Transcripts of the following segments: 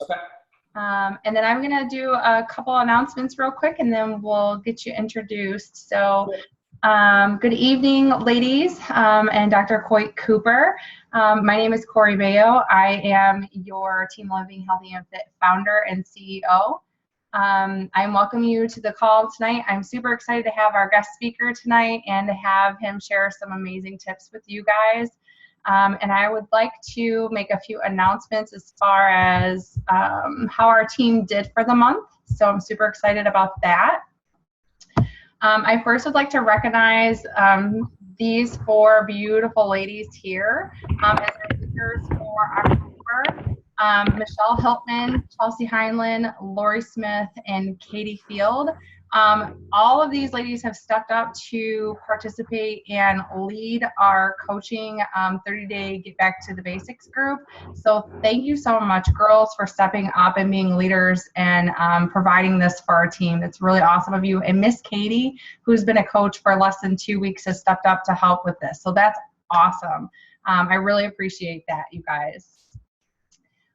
Okay. And then I'm going to do a couple announcements real quick, and then we'll get you introduced. So good evening, ladies, and Dr. Coyte Cooper. My name is Corey Mayo. I am your Team Living Healthy and Fit founder and CEO. I'm welcoming you to the call tonight. I'm super excited to have our guest speaker tonight and to have him share some amazing tips with you guys. And I would like to make a few announcements as far as how our team did for the month. So I'm super excited about that. I first would like to recognize these four beautiful ladies here as our speakers for October. Michelle Hiltman, Chelsea Heinlein, Lori Smith, and Katie Field. All of these ladies have stepped up to participate and lead our coaching 30-day Get Back to the Basics group. So thank you so much, girls, for stepping up and being leaders and providing this for our team. It's really awesome of you. And Miss Katie, who's been a coach for less than 2 weeks, has stepped up to help with this. So that's awesome. I really appreciate that, you guys.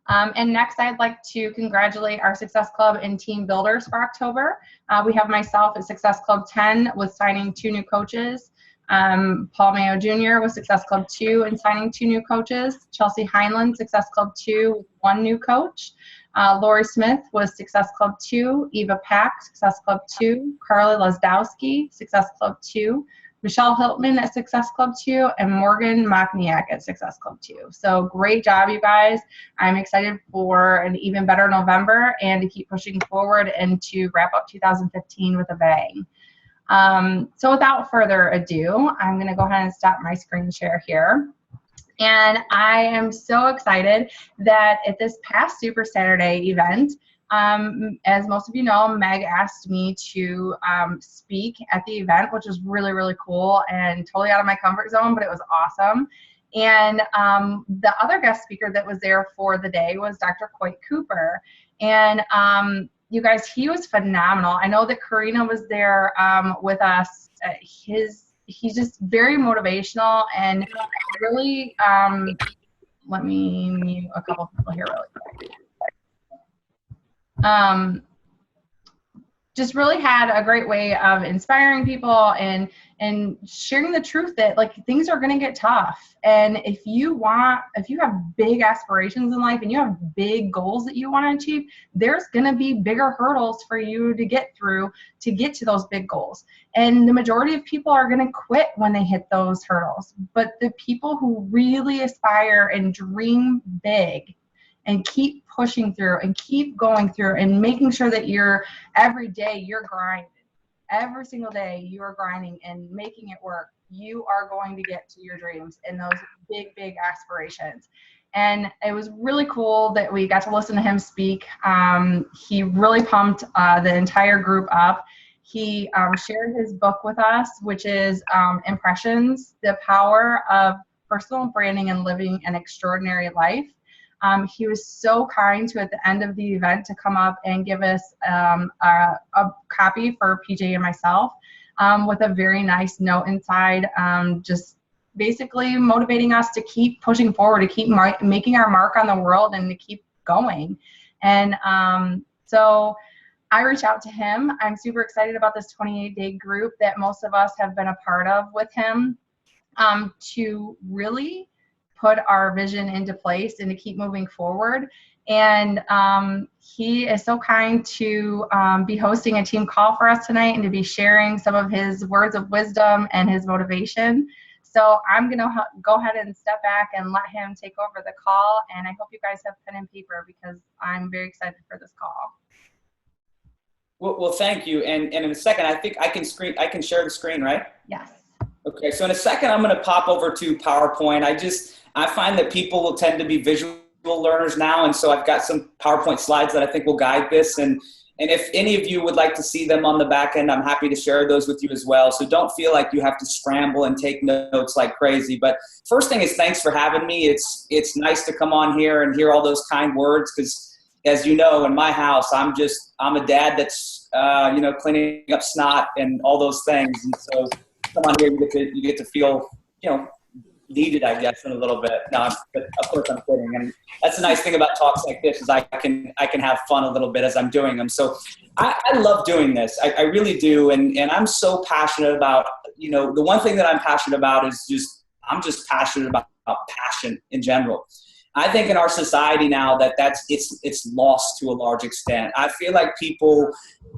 And next, I'd like to congratulate our Success Club and team builders for October. We have myself at Success Club 10 with signing 2 new coaches. Paul Mayo Jr. with Success Club 2 and signing 2 new coaches. Chelsea Heinlein, Success Club 2 with 1 new coach. Lori Smith was Success Club 2. Eva Pack, Success Club 2. Carly Lesdowski, Success Club 2. Michelle Hiltman at Success Club 2, and Morgan Machniak at Success Club 2. So great job, you guys. I'm excited for an even better November and to keep pushing forward and to wrap up 2015 with a bang. So without further ado, I'm going to go ahead and stop my screen share here. And I am so excited that at this past Super Saturday event, as most of you know, Meg asked me to speak at the event, which was really, really cool and totally out of my comfort zone, but it was awesome. And the other guest speaker that was there for the day was Dr. Coyte Cooper. And you guys, he was phenomenal. I know that Karina was there with us. He's just very motivational and really, let me mute a couple people here really quick. Just really had a great way of inspiring people and sharing the truth that like things are going to get tough. And if you have big aspirations in life and you have big goals that you want to achieve, there's going to be bigger hurdles for you to get through to get to those big goals. And the majority of people are going to quit when they hit those hurdles. But the people who really aspire and dream big and keep pushing through and keep going through and making sure that every day you're grinding. Every single day you are grinding and making it work. You are going to get to your dreams and those big, big aspirations. And it was really cool that we got to listen to him speak. He really pumped the entire group up. He shared his book with us, which is Impressions, The Power of Personal Branding and Living an Extraordinary Life. He was so kind to, at the end of the event, to come up and give us a copy for PJ and myself with a very nice note inside, just basically motivating us to keep pushing forward, to keep making our mark on the world and to keep going. And so I reached out to him. I'm super excited about this 28-day group that most of us have been a part of with him to really put our vision into place and to keep moving forward. And he is so kind to be hosting a team call for us tonight and to be sharing some of his words of wisdom and his motivation. So I'm going to go ahead and step back and let him take over the call. And I hope you guys have pen and paper because I'm very excited for this call. Well, thank you. And in a second, I think I can share the screen, right? Yes. Okay, so in a second, I'm going to pop over to PowerPoint. I find that people will tend to be visual learners now, and so I've got some PowerPoint slides that I think will guide this. And if any of you would like to see them on the back end, I'm happy to share those with you as well. So don't feel like you have to scramble and take notes like crazy. But first thing is, thanks for having me. It's nice to come on here and hear all those kind words because, as you know, in my house, I'm a dad that's cleaning up snot and all those things. And so come on here, you get to feel needed, I guess, in a little bit. No, but of course I'm kidding. And that's the nice thing about talks like this is I can have fun a little bit as I'm doing them. So I love doing this. I really do. And I'm so passionate about, the one thing that I'm passionate about is I'm just passionate about passion in general. I think in our society now it's lost to a large extent. I feel like people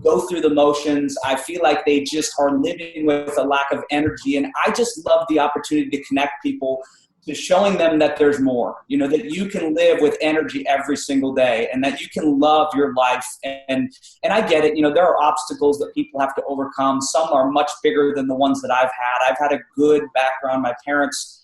go through the motions. I feel like they just are living with a lack of energy. And I just love the opportunity to connect people to showing them that there's more, that you can live with energy every single day and that you can love your life. And I get it. There are obstacles that people have to overcome. Some are much bigger than the ones that I've had. I've had a good background. My parents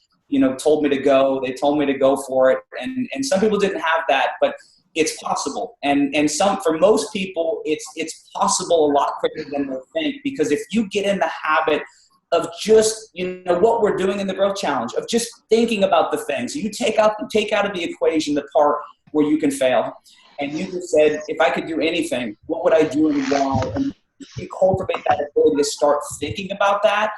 told me to go. They told me to go for it. And some people didn't have that, but it's possible. And for most people, it's possible a lot quicker than they think, because if you get in the habit of just, what we're doing in the Growth Challenge, of just thinking about the things, you take out of the equation the part where you can fail. And you just said, if I could do anything, what would I do and why? And you cultivate that ability to start thinking about that,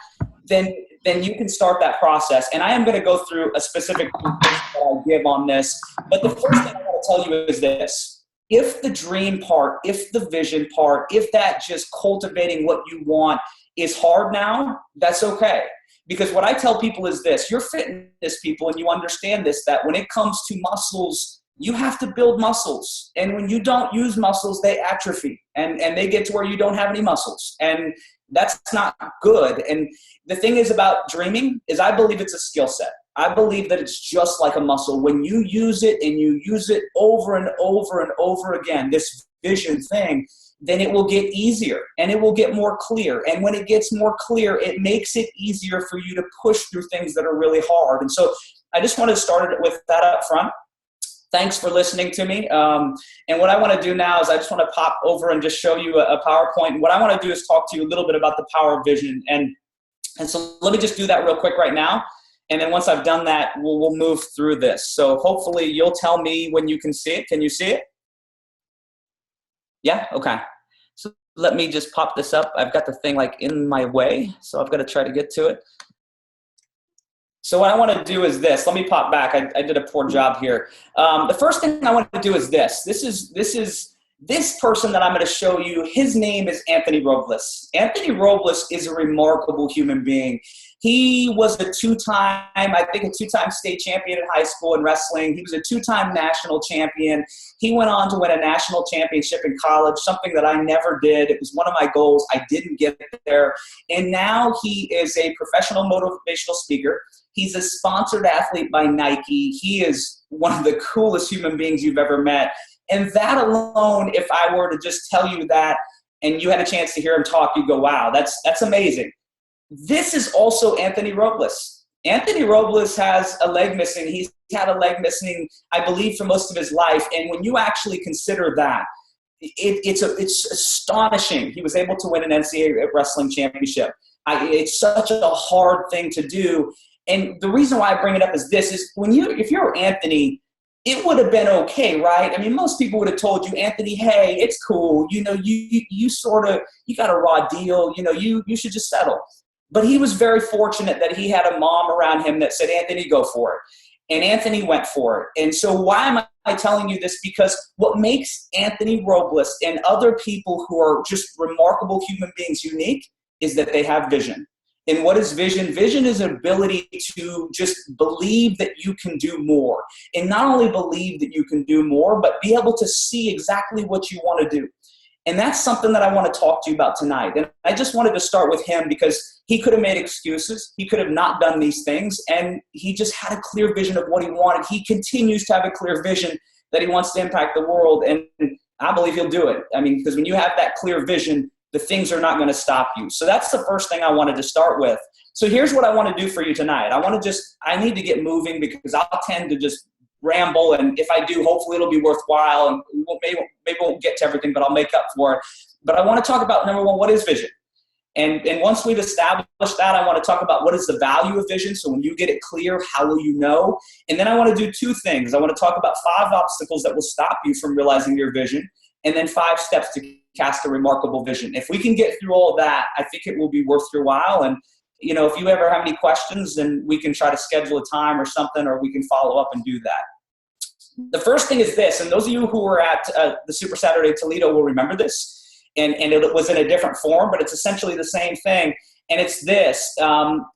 then you can start that process. And I am going to go through a specific that I give on this. But the first thing I want to tell you is this. If the dream part, if the vision part, if that just cultivating what you want is hard now, that's okay. Because what I tell people is this. You're fitness people and you understand this, that when it comes to muscles, you have to build muscles. And when you don't use muscles, they atrophy. And they get to where you don't have any muscles. And that's not good. And the thing is about dreaming is I believe it's a skill set. I believe that it's just like a muscle. When you use it and you use it over and over and over again, this vision thing, then it will get easier and it will get more clear. And when it gets more clear, it makes it easier for you to push through things that are really hard. And so I just wanted to start it with that up front. Thanks for listening to me. And what I want to do now is I just want to pop over and just show you a PowerPoint. What I want to do is talk to you a little bit about the power of vision. And so let me just do that real quick right now. And then once I've done that, we'll move through this. So hopefully you'll tell me when you can see it. Can you see it? Yeah? Okay. So let me just pop this up. I've got the thing like in my way, so I've got to try to get to it. So what I want to do is this. Let me pop back. I did a poor job here. The first thing I want to do is this. This person that I'm going to show you, his name is Anthony Robles. Anthony Robles is a remarkable human being. He was a two-time state champion in high school in wrestling. He was a two-time national champion. He went on to win a national championship in college, something that I never did. It was one of my goals. I didn't get there. And now he is a professional motivational speaker. He's a sponsored athlete by Nike. He is one of the coolest human beings you've ever met. And that alone, if I were to just tell you that and you had a chance to hear him talk, you'd go, wow, that's amazing. This is also Anthony Robles. Anthony Robles has a leg missing. He's had a leg missing, I believe, for most of his life. And when you actually consider that, it's astonishing. He was able to win an NCAA wrestling championship. It's such a hard thing to do. And the reason why I bring it up is this, is if you're Anthony, it would have been okay, right? I mean, most people would have told you, Anthony, hey, it's cool. You got a raw deal. You should just settle. But he was very fortunate that he had a mom around him that said, Anthony, go for it. And Anthony went for it. And so why am I telling you this? Because what makes Anthony Robles and other people who are just remarkable human beings unique is that they have vision. And what is vision? Vision is an ability to just believe that you can do more. And not only believe that you can do more, but be able to see exactly what you want to do. And that's something that I want to talk to you about tonight. And I just wanted to start with him because he could have made excuses. He could have not done these things. And he just had a clear vision of what he wanted. He continues to have a clear vision that he wants to impact the world. And I believe he'll do it. I mean, because when you have that clear vision, the things are not going to stop you. So that's the first thing I wanted to start with. So here's what I want to do for you tonight. I need to get moving because I'll tend to just ramble. And if I do, hopefully it'll be worthwhile. And maybe we won't get to everything, but I'll make up for it. But I want to talk about, number one, what is vision? And once we've established that, I want to talk about what is the value of vision. So when you get it clear, how will you know? And then I want to do two things. I want to talk about 5 obstacles that will stop you from realizing your vision, and then 5 steps to cast a remarkable vision. If we can get through all of that, I think it will be worth your while. And if you ever have any questions, then we can try to schedule a time or something, or we can follow up and do that. The first thing is this, and those of you who were at the Super Saturday Toledo will remember this, and it was in a different form, but it's essentially the same thing. And it's this,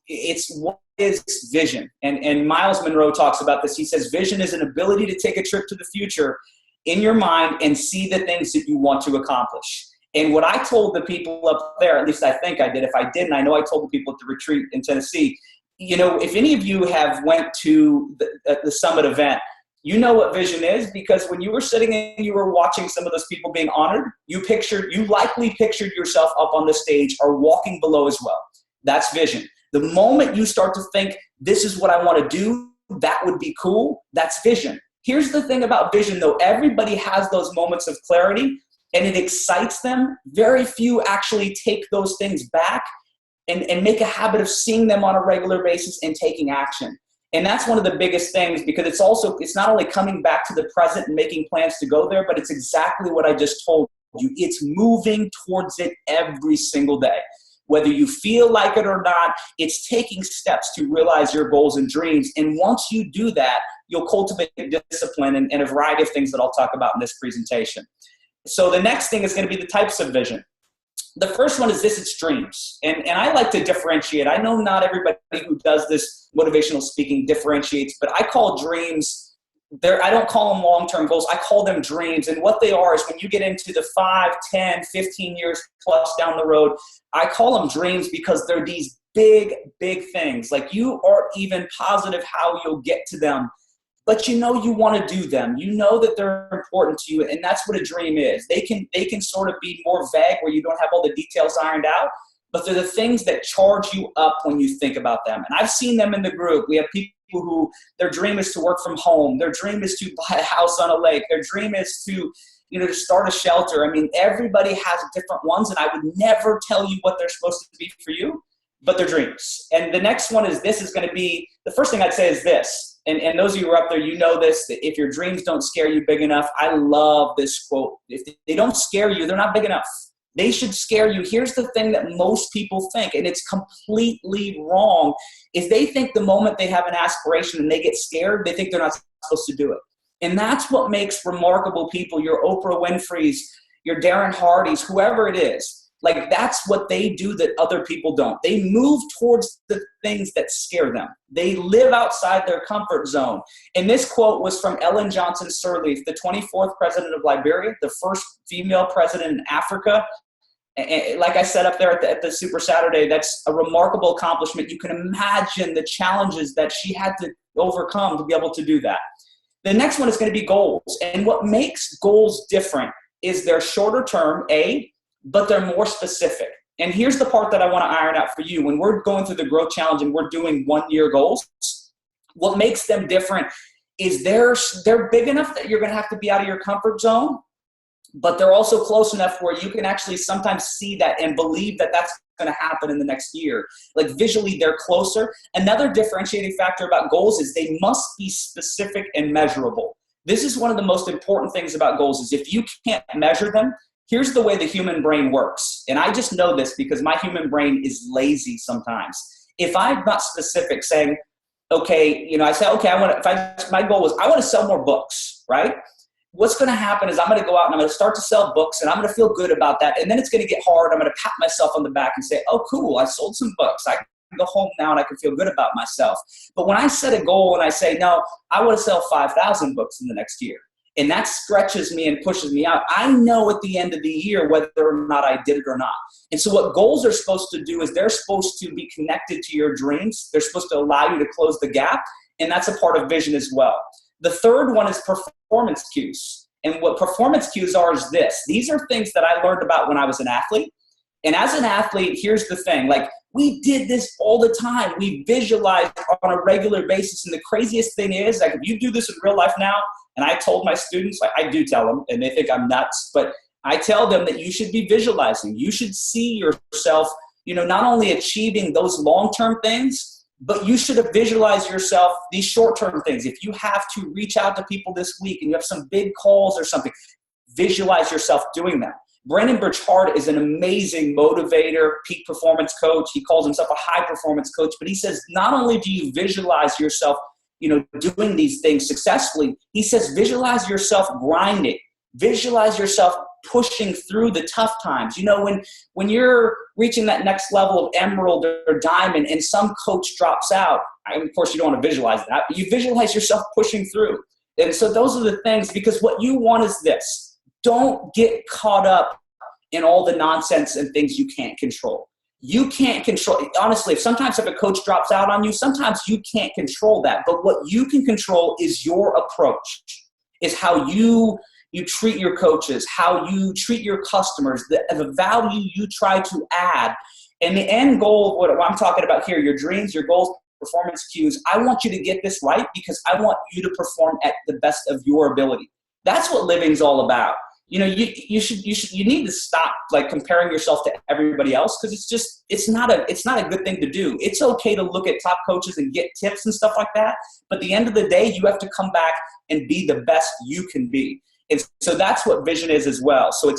it's what is vision? And Miles Monroe talks about this. He says, vision is an ability to take a trip to the future in your mind and see the things that you want to accomplish. And what I told the people up there, at least I think I did, if I didn't, I know I told the people at the retreat in Tennessee, if any of you have went to the summit event, you know what vision is, because when you were sitting and you were watching some of those people being honored, you likely pictured yourself up on the stage or walking below as well. That's vision. The moment you start to think, this is what I want to do, that would be cool, that's vision. Here's the thing about vision, though. Everybody has those moments of clarity, and it excites them. Very few actually take those things back and make a habit of seeing them on a regular basis and taking action. And that's one of the biggest things, because it's not only coming back to the present and making plans to go there, but it's exactly what I just told you. It's moving towards it every single day. Whether you feel like it or not, it's taking steps to realize your goals and dreams. And once you do that, you'll cultivate discipline and a variety of things that I'll talk about in this presentation. So the next thing is going to be the types of vision. The first one is this, it's dreams. And I like to differentiate. I know not everybody who does this motivational speaking differentiates, but I call dreams, I don't call them long-term goals. I call them dreams. And what they are is when you get into the 5, 10, 15 years plus down the road, I call them dreams because they're these big, big things. Like you aren't even positive how you'll get to them, but you want to do them. You know that they're important to you, and that's what a dream is. They can sort of be more vague where you don't have all the details ironed out, but they're the things that charge you up when you think about them. And I've seen them in the group. We have people who their dream is to work from home. Their dream is to buy a house on a lake. Their dream is to start a shelter. I mean, everybody has different ones, and I would never tell you what they're supposed to be for you, but they're dreams. And the next one is this is going to be, the first thing I'd say is this. And those of you who are up there, you know this, that if your dreams don't scare you big enough, I love this quote. If they don't scare you, they're not big enough. They should scare you. Here's the thing that most people think, and it's completely wrong, is they think the moment they have an aspiration and they get scared, they think they're not supposed to do it. And that's what makes remarkable people, your Oprah Winfrey's, your Darren Hardy's, whoever it is. Like that's what they do that other people don't. They move towards the things that scare them. They live outside their comfort zone. And this quote was from Ellen Johnson Sirleaf, the 24th president of Liberia, the first female president in Africa. And like I said up there at the Super Saturday, that's a remarkable accomplishment. You can imagine the challenges that she had to overcome to be able to do that. The next one is going to be goals. And what makes goals different is they're shorter term, but they're more specific. And here's the part that I want to iron out for you. When we're going through the growth challenge and we're doing 1-year goals, what makes them different is they're big enough that you're going to have to be out of your comfort zone, but they're also close enough where you can actually sometimes see that and believe that that's going to happen in the next year. Like visually, they're closer. Another differentiating factor about goals is they must be specific and measurable. This is one of the most important things about goals is if you can't measure them, here's the way the human brain works. And I just know this because my human brain is lazy sometimes. If I'm not specific saying, okay, I say, okay, my goal was, I want to sell more books, right? What's going to happen is I'm going to go out and I'm going to start to sell books and I'm going to feel good about that. And then it's going to get hard. I'm going to pat myself on the back and say, oh, cool, I sold some books. I can go home now and I can feel good about myself. But when I set a goal and I say, no, I want to sell 5,000 books in the next year, and that stretches me and pushes me out, I know at the end of the year whether or not I did it or not. And so what goals are supposed to do is they're supposed to be connected to your dreams. They're supposed to allow you to close the gap, and that's a part of vision as well. The third one is performance cues. And what performance cues are is this. These are things that I learned about when I was an athlete. And as an athlete, here's the thing. Like, we did this all the time. We visualized on a regular basis. And the craziest thing is, like, if you do this in real life now, and I told my students, I do tell them, and they think I'm nuts, but I tell them that you should be visualizing. You should see yourself, not only achieving those long-term things, but you should have visualized yourself these short-term things. If you have to reach out to people this week and you have some big calls or something, visualize yourself doing that. Brandon Burchard is an amazing motivator, peak performance coach. He calls himself a high performance coach, but he says, not only do you visualize yourself, doing these things successfully, he says, visualize yourself grinding, visualize yourself pushing through the tough times. When you're reaching that next level of emerald or diamond and some coach drops out, of course you don't want to visualize that, but you visualize yourself pushing through. And so those are the things, because what you want is this. Don't get caught up in all the nonsense and things you can't control. You can't control, honestly, if a coach drops out on you, sometimes you can't control that. But what you can control is your approach, is how you treat your coaches, how you treat your customers, the value you try to add. And the end goal, what I'm talking about here, your dreams, your goals, performance cues, I want you to get this right because I want you to perform at the best of your ability. That's what living's all about. You need to stop comparing yourself to everybody else, because it's not a good thing to do. It's okay to look at top coaches and get tips and stuff like that, but at the end of the day, you have to come back and be the best you can be. And so that's what vision is as well. So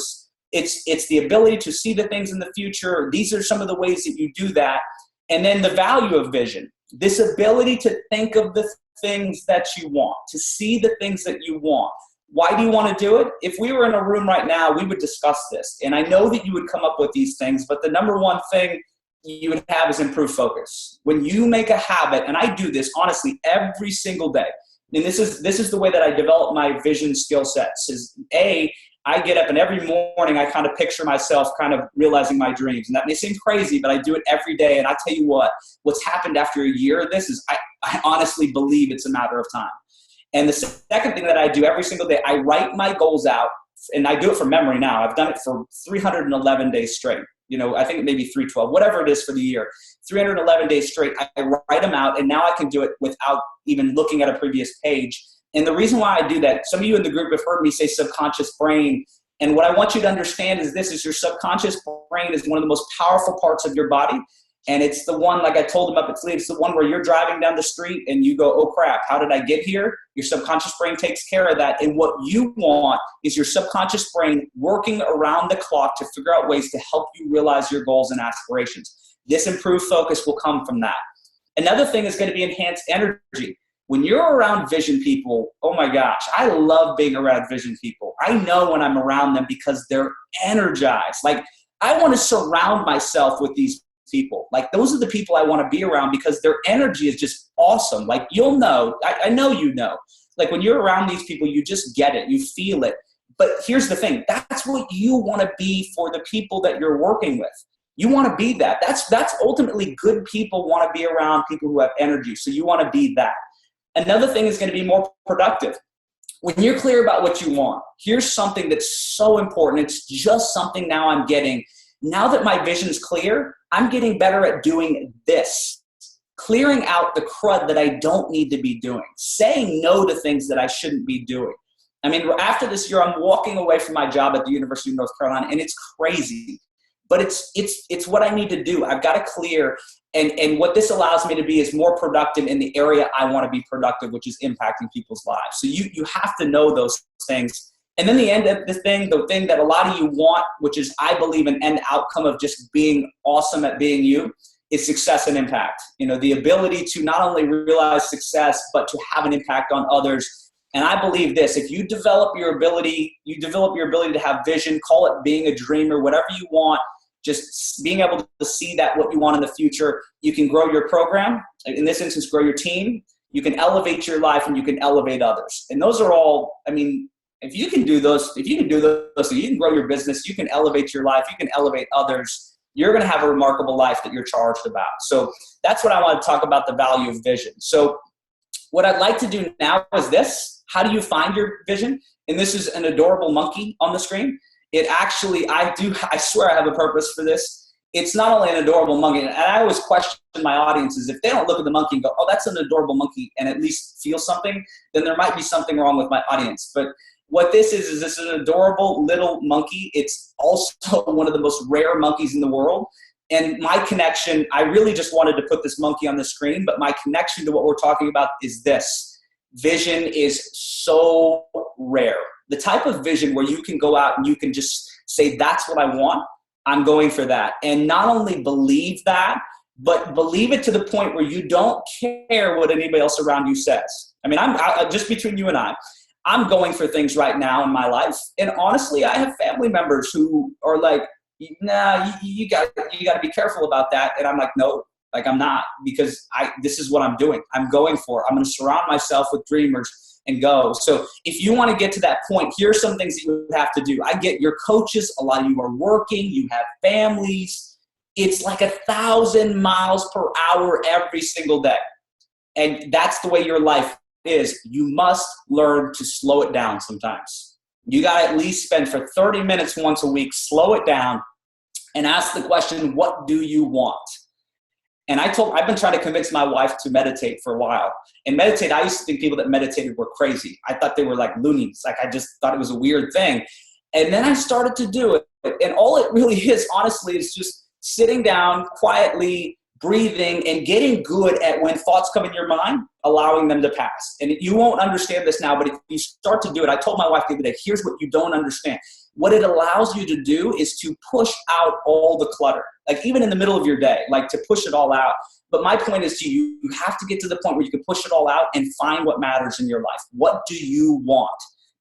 it's the ability to see the things in the future. These are some of the ways that you do that. And then the value of vision, this ability to think of the things that you want, to see the things that you want. Why do you want to do it? If we were in a room right now, we would discuss this. And I know that you would come up with these things, but the number one thing you would have is improved focus. When you make a habit, and I do this honestly every single day, and this is the way that I develop my vision skill sets, is I get up and every morning I kind of picture myself kind of realizing my dreams. And that may seem crazy, but I do it every day. And I tell you what's happened after a year of this is I honestly believe it's a matter of time. And the second thing that I do every single day, I write my goals out, and I do it from memory now. I've done it for 311 days straight. I think it may be 312, whatever it is for the year. 311 days straight, I write them out, and now I can do it without even looking at a previous page. And the reason why I do that, some of you in the group have heard me say subconscious brain. And what I want you to understand is this: is your subconscious brain is one of the most powerful parts of your body. And it's the one, like I told them up at Sleep, it's the one where you're driving down the street and you go, oh crap, how did I get here? Your subconscious brain takes care of that. And what you want is your subconscious brain working around the clock to figure out ways to help you realize your goals and aspirations. This improved focus will come from that. Another thing is going to be enhanced energy. When you're around vision people, oh my gosh, I love being around vision people. I know when I'm around them because they're energized. I want to surround myself with these people. Those are the people I want to be around because their energy is just awesome. You'll know, I know you know, when you're around these people, you just get it, you feel it. But here's the thing, that's what you want to be for the people that you're working with. You want to be that. That's ultimately good people want to be around people who have energy. So you want to be that. Another thing is going to be more productive. When you're clear about what you want, here's something that's so important. It's just something now I'm getting. Now that my vision's clear, I'm getting better at doing this. Clearing out the crud that I don't need to be doing. Saying no to things that I shouldn't be doing. After this year, I'm walking away from my job at the University of North Carolina, and it's crazy. But it's what I need to do. I've got to clear. And what this allows me to be is more productive in the area I want to be productive, which is impacting people's lives. So you have to know those things. And then the end of the thing that a lot of you want, which is, I believe, an end outcome of just being awesome at being you, is success and impact. The ability to not only realize success, but to have an impact on others. And I believe this: if you develop your ability to have vision, call it being a dreamer, whatever you want, just being able to see that what you want in the future, you can grow your program. In this instance, grow your team. You can elevate your life, and you can elevate others. And those are all, if you can do those, so you can grow your business, you can elevate your life, you can elevate others, you're going to have a remarkable life that you're charged about. So that's what I want to talk about, the value of vision. So what I'd like to do now is this: how do you find your vision? And this is an adorable monkey on the screen. It actually, I swear I have a purpose for this. It's not only an adorable monkey, and I always question my audiences, if they don't look at the monkey and go, oh, that's an adorable monkey, and at least feel something, then there might be something wrong with my audience. But what this is this is an adorable little monkey. It's also one of the most rare monkeys in the world. And my connection, I really just wanted to put this monkey on the screen, but my connection to what we're talking about is this: vision is so rare. The type of vision where you can go out and you can just say, that's what I want, I'm going for that. And not only believe that, but believe it to the point where you don't care what anybody else around you says. I mean, just between you and I'm going for things right now in my life. And honestly, I have family members who are like, nah, you got to be careful about that. And I'm like, no, like I'm not, because this is what I'm doing. I'm going for it. I'm going to surround myself with dreamers and go. So if you want to get to that point, here's some things that you have to do. I get your coaches. A lot of you are working. You have families. It's like 1,000 miles per hour every single day. And that's the way your life is. You must learn to slow it down sometimes. You got to at least spend for 30 minutes once a week, slow it down, and ask the question, what do you want? And I've been trying to convince my wife to meditate for a while. And meditate, I used to think people that meditated were crazy. I thought they were like loonies. Like, I just thought it was a weird thing. And then I started to do it. And all it really is, honestly, is just sitting down quietly, breathing, and getting good at when thoughts come in your mind, allowing them to pass. And you won't understand this now, but if you start to do it, I told my wife the other day, here's what you don't understand. What it allows you to do is to push out all the clutter, like even in the middle of your day, like to push it all out. But my point is you have to get to the point where you can push it all out and find what matters in your life. What do you want?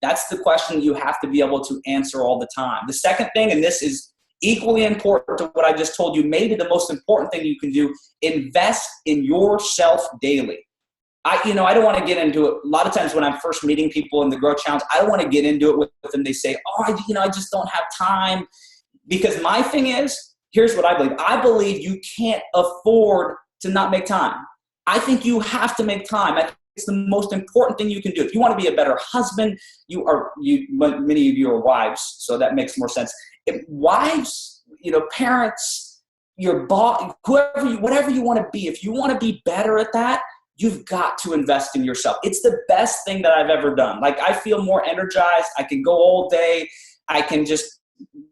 That's the question you have to be able to answer all the time. The second thing, and this is equally important to what I just told you, maybe the most important thing you can do, invest in yourself daily. I don't want to get into it. A lot of times when I'm first meeting people in the Growth Challenge, I don't want to get into it with them. They say, I just don't have time. Because my thing is, here's what I believe. I believe you can't afford to not make time. I think you have to make time. I think it's the most important thing you can do. If you want to be a better husband, many of you are wives, so that makes more sense. If wives, parents, your boss, whatever you want to be, if you want to be better at that, you've got to invest in yourself. It's the best thing that I've ever done. Like, I feel more energized. I can go all day. I can just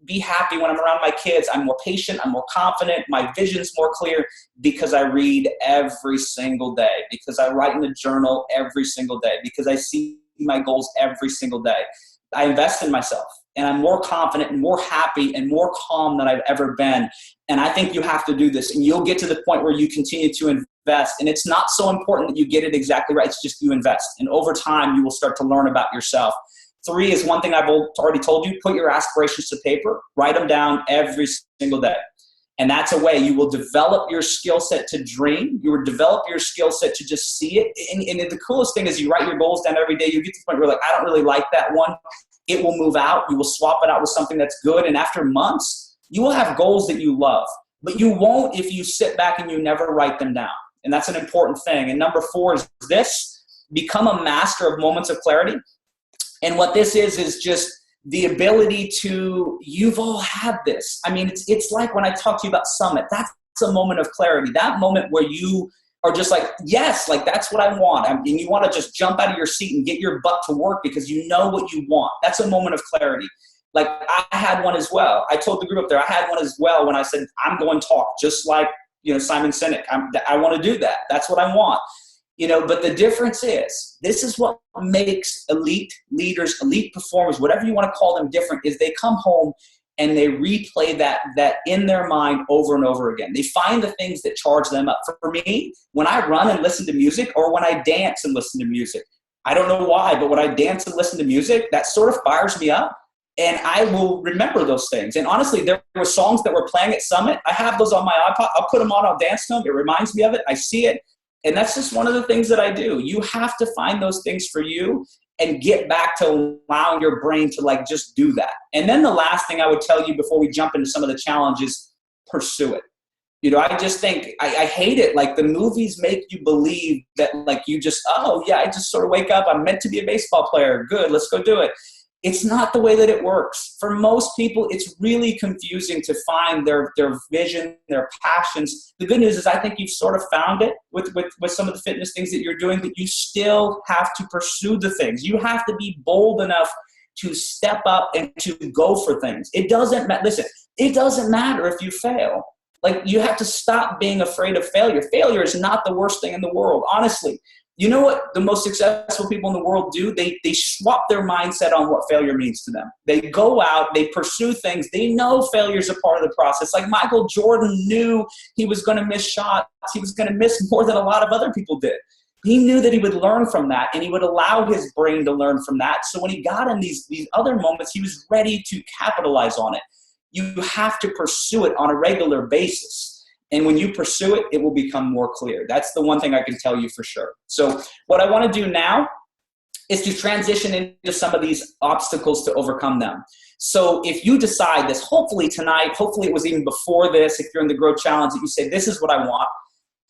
be happy when I'm around my kids. I'm more patient. I'm more confident. My vision's more clear because I read every single day, because I write in the journal every single day, because I see my goals every single day. I invest in myself, and I'm more confident and more happy and more calm than I've ever been. And I think you have to do this, and you'll get to the point where you continue to invest. And it's not so important that you get it exactly right. It's just you invest. And over time, you will start to learn about yourself. 3 is one thing I've already told you. Put your aspirations to paper. Write them down every single day. And that's a way you will develop your skill set to dream. You will develop your skill set to just see it. And the coolest thing is you write your goals down every day. You get to the point where you're like, I don't really like that one. It will move out. You will swap it out with something that's good. And after months, you will have goals that you love. But you won't if you sit back and you never write them down. And that's an important thing. And number 4 is this: become a master of moments of clarity. And what this is just the ability to, you've all had this. I mean, it's like when I talk to you about Summit, that's a moment of clarity. That moment where you are just like, yes, like that's what I want. And you want to just jump out of your seat and get your butt to work because you know what you want. That's a moment of clarity. Like, I had one as well. I told the group up there, I had one as well when I said, I'm going to talk, just like, Simon Sinek. I want to do that. That's what I want. But the difference is, this is what makes elite leaders, elite performers, whatever you want to call them, different, is they come home and they replay that in their mind over and over again. They find the things that charge them up. For me, when I run and listen to music, or when I dance and listen to music, I don't know why, but when I dance and listen to music, that sort of fires me up. And I will remember those things. And honestly, there were songs that were playing at Summit. I have those on my iPod. I'll put them on. I'll dance to them. It reminds me of it. I see it. And that's just one of the things that I do. You have to find those things for you and get back to allowing your brain to just do that. And then the last thing I would tell you before we jump into some of the challenges, pursue it. I just think, I hate it. Like, the movies make you believe that you just, I just sort of wake up. I'm meant to be a baseball player. Good, let's go do it. It's not the way that it works. For most people, it's really confusing to find their vision, their passions. The good news is I think you've sort of found it with some of the fitness things that you're doing, but you still have to pursue the things. You have to be bold enough to step up and to go for things. It doesn't matter if you fail. You have to stop being afraid of failure. Failure is not the worst thing in the world, honestly. You know what the most successful people in the world do? They swap their mindset on what failure means to them. They go out, they pursue things. They know failure is a part of the process. Like Michael Jordan knew he was going to miss shots. He was going to miss more than a lot of other people did. He knew that he would learn from that, and he would allow his brain to learn from that. So when he got in these other moments, he was ready to capitalize on it. You have to pursue it on a regular basis. And when you pursue it, it will become more clear. That's the one thing I can tell you for sure. So what I want to do now is to transition into some of these obstacles to overcome them. So if you decide this, hopefully tonight, hopefully it was even before this, if you're in the Grow Challenge, that you say, this is what I want.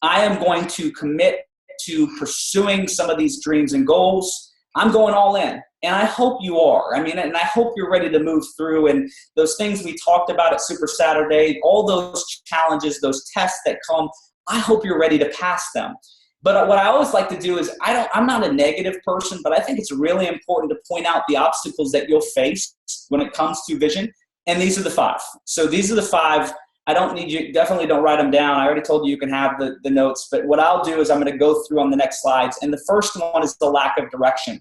I am going to commit to pursuing some of these dreams and goals. I'm going all in. And I hope you are. I mean, and I hope you're ready to move through. And those things we talked about at Super Saturday, all those challenges, those tests that come, I hope you're ready to pass them. But what I always like to do is, I'm not a negative person, but I think it's really important to point out the obstacles that you'll face when it comes to vision. And these are the 5. So these are the 5. I don't need you, definitely don't write them down. I already told you you can have the notes. But what I'll do is I'm going to go through on the next slides. And the first one is the lack of direction.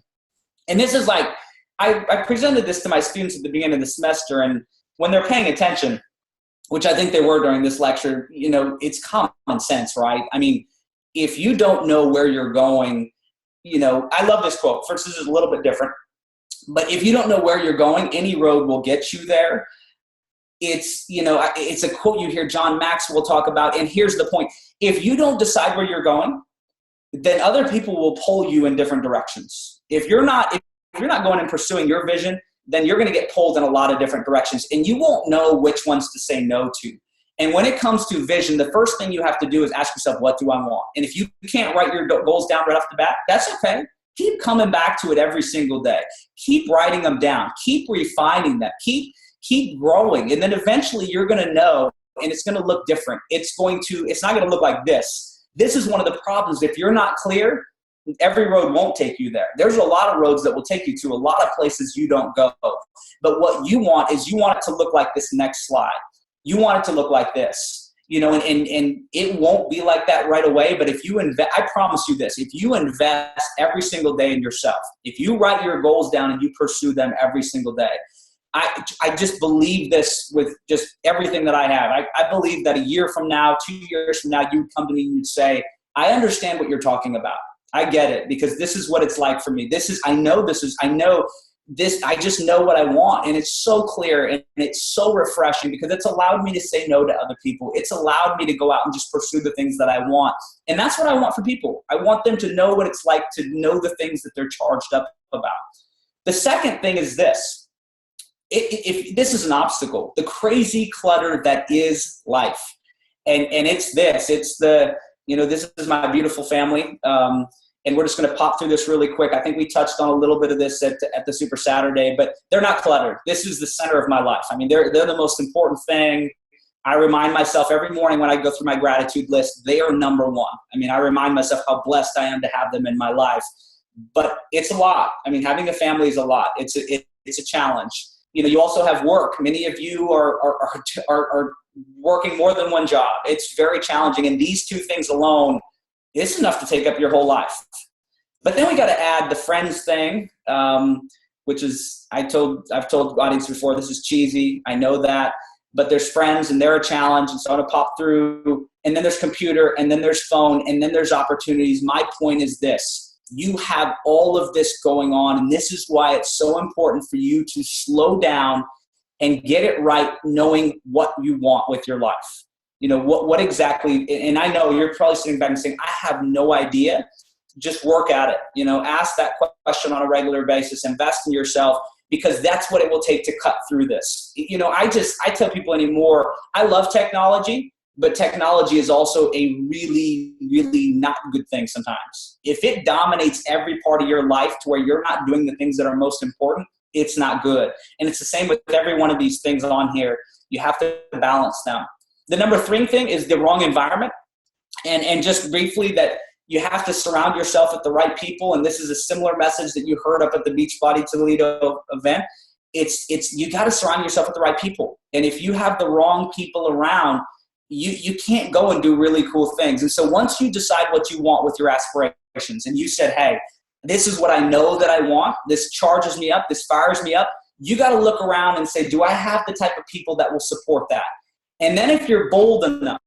And this is like, I presented this to my students at the beginning of the semester, and when they're paying attention, which I think they were during this lecture, you know, it's common sense, right? I mean, if you don't know where you're going, you know, I love this quote. First, this is a little bit different, but if you don't know where you're going, any road will get you there. It's, you know, it's a quote you hear John Maxwell talk about, and here's the point. If you don't decide where you're going, then other people will pull you in different directions. If you're not going and pursuing your vision, then you're going to get pulled in a lot of different directions, and you won't know which ones to say no to. And when it comes to vision, the first thing you have to do is ask yourself, what do I want? And if you can't write your goals down right off the bat, that's okay. Keep coming back to it every single day. Keep writing them down. Keep refining them. Keep growing. And then eventually you're going to know, and it's going to look different. It's not going to look like this. This is one of the problems. If you're not clear, every road won't take you there. There's a lot of roads that will take you to a lot of places you don't go. But what you want is you want it to look like this next slide. You want it to look like this, you know, and it won't be like that right away. But if you invest, I promise you this, if you invest every single day in yourself, if you write your goals down and you pursue them every single day, I just believe this with just everything that I have. I believe that a year from now, 2 years from now, you would come to me and you'd say, I understand what you're talking about. I get it, because this is what it's like for me. I just know what I want. And it's so clear, and it's so refreshing, because it's allowed me to say no to other people. It's allowed me to go out and just pursue the things that I want. And that's what I want for people. I want them to know what it's like to know the things that they're charged up about. The second thing is this. If this is an obstacle, the crazy clutter that is life. And it's this. It's this is my beautiful family. And we're just going to pop through this really quick. I think we touched on a little bit of this at the Super Saturday, but they're not cluttered. This is the center of my life. I mean, they're the most important thing. I remind myself every morning when I go through my gratitude list, they are number one. I mean, I remind myself how blessed I am to have them in my life. But it's a lot. I mean, having a family is a lot. It's a challenge. You know, you also have work. Many of you are working more than one job. It's very challenging. And these 2 things alone, it's enough to take up your whole life. But then we got to add the friends thing, which is, I've told audience before, this is cheesy. I know that. But there's friends, and they're a challenge. And so I'm going to pop through. And then there's computer, and then there's phone, and then there's opportunities. My point is this. You have all of this going on, and this is why it's so important for you to slow down and get it right, knowing what you want with your life. You know, what exactly, and I know you're probably sitting back and saying, I have no idea. Just work at it. You know, ask that question on a regular basis, invest in yourself, because that's what it will take to cut through this. You know, I tell people anymore, I love technology, but technology is also a really, really not good thing sometimes. If it dominates every part of your life to where you're not doing the things that are most important, it's not good. And it's the same with every one of these things on here. You have to balance them. The number 3 thing is the wrong environment. And just briefly, that you have to surround yourself with the right people. And this is a similar message that you heard up at the Beachbody Toledo event. It's you got to surround yourself with the right people. And if you have the wrong people around, you can't go and do really cool things. And so once you decide what you want with your aspirations, aspirations and you said, hey, this is what I know that I want. This charges me up. This fires me up. You got to look around and say, do I have the type of people that will support that? And then if you're bold enough,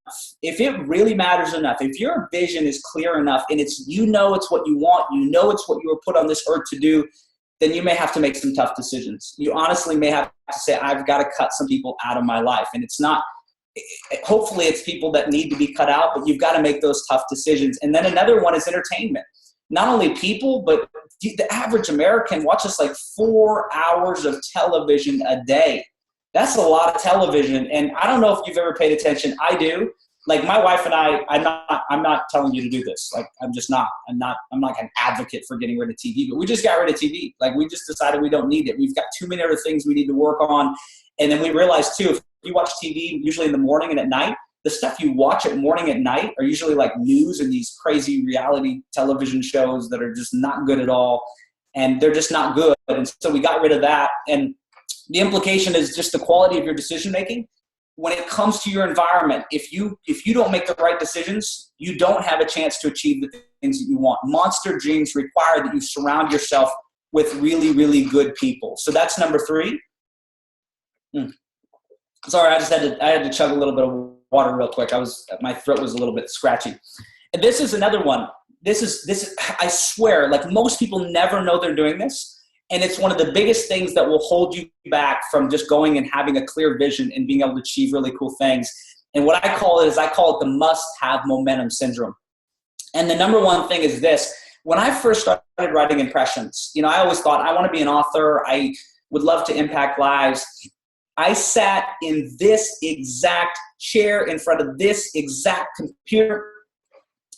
if it really matters enough, if your vision is clear enough and it's, you know, it's what you want, you know, it's what you were put on this earth to do, then you may have to make some tough decisions. You honestly may have to say, I've got to cut some people out of my life. And it's not, hopefully it's people that need to be cut out, but you've got to make those tough decisions. And then another one is entertainment. Not only people, but the average American watches like 4 hours of television a day. That's a lot of television. And I don't know if you've ever paid attention. I do. Like my wife and I'm not telling you to do this. Like I'm just not. I'm like an advocate for getting rid of TV, but we just got rid of TV. Like we just decided we don't need it. We've got too many other things we need to work on. And then we realized too, if you watch TV usually in the morning and at night, the stuff you watch at morning and night are usually like news and these crazy reality television shows that are just not good at all. And they're just not good. And so we got rid of that. And the implication is just the quality of your decision making. When it comes to your environment, if you don't make the right decisions, you don't have a chance to achieve the things that you want. Monster dreams require that you surround yourself with really, really good people. So that's number 3. Sorry, I had to chug a little bit of water real quick. My throat was a little bit scratchy. And this is another one. This is, I swear, like most people never know they're doing this. And it's one of the biggest things that will hold you back from just going and having a clear vision and being able to achieve really cool things. And what I call it the must-have momentum syndrome. And the number one thing is this. When I first started writing impressions, you know, I always thought I want to be an author. I would love to impact lives. I sat in this exact chair in front of this exact computer.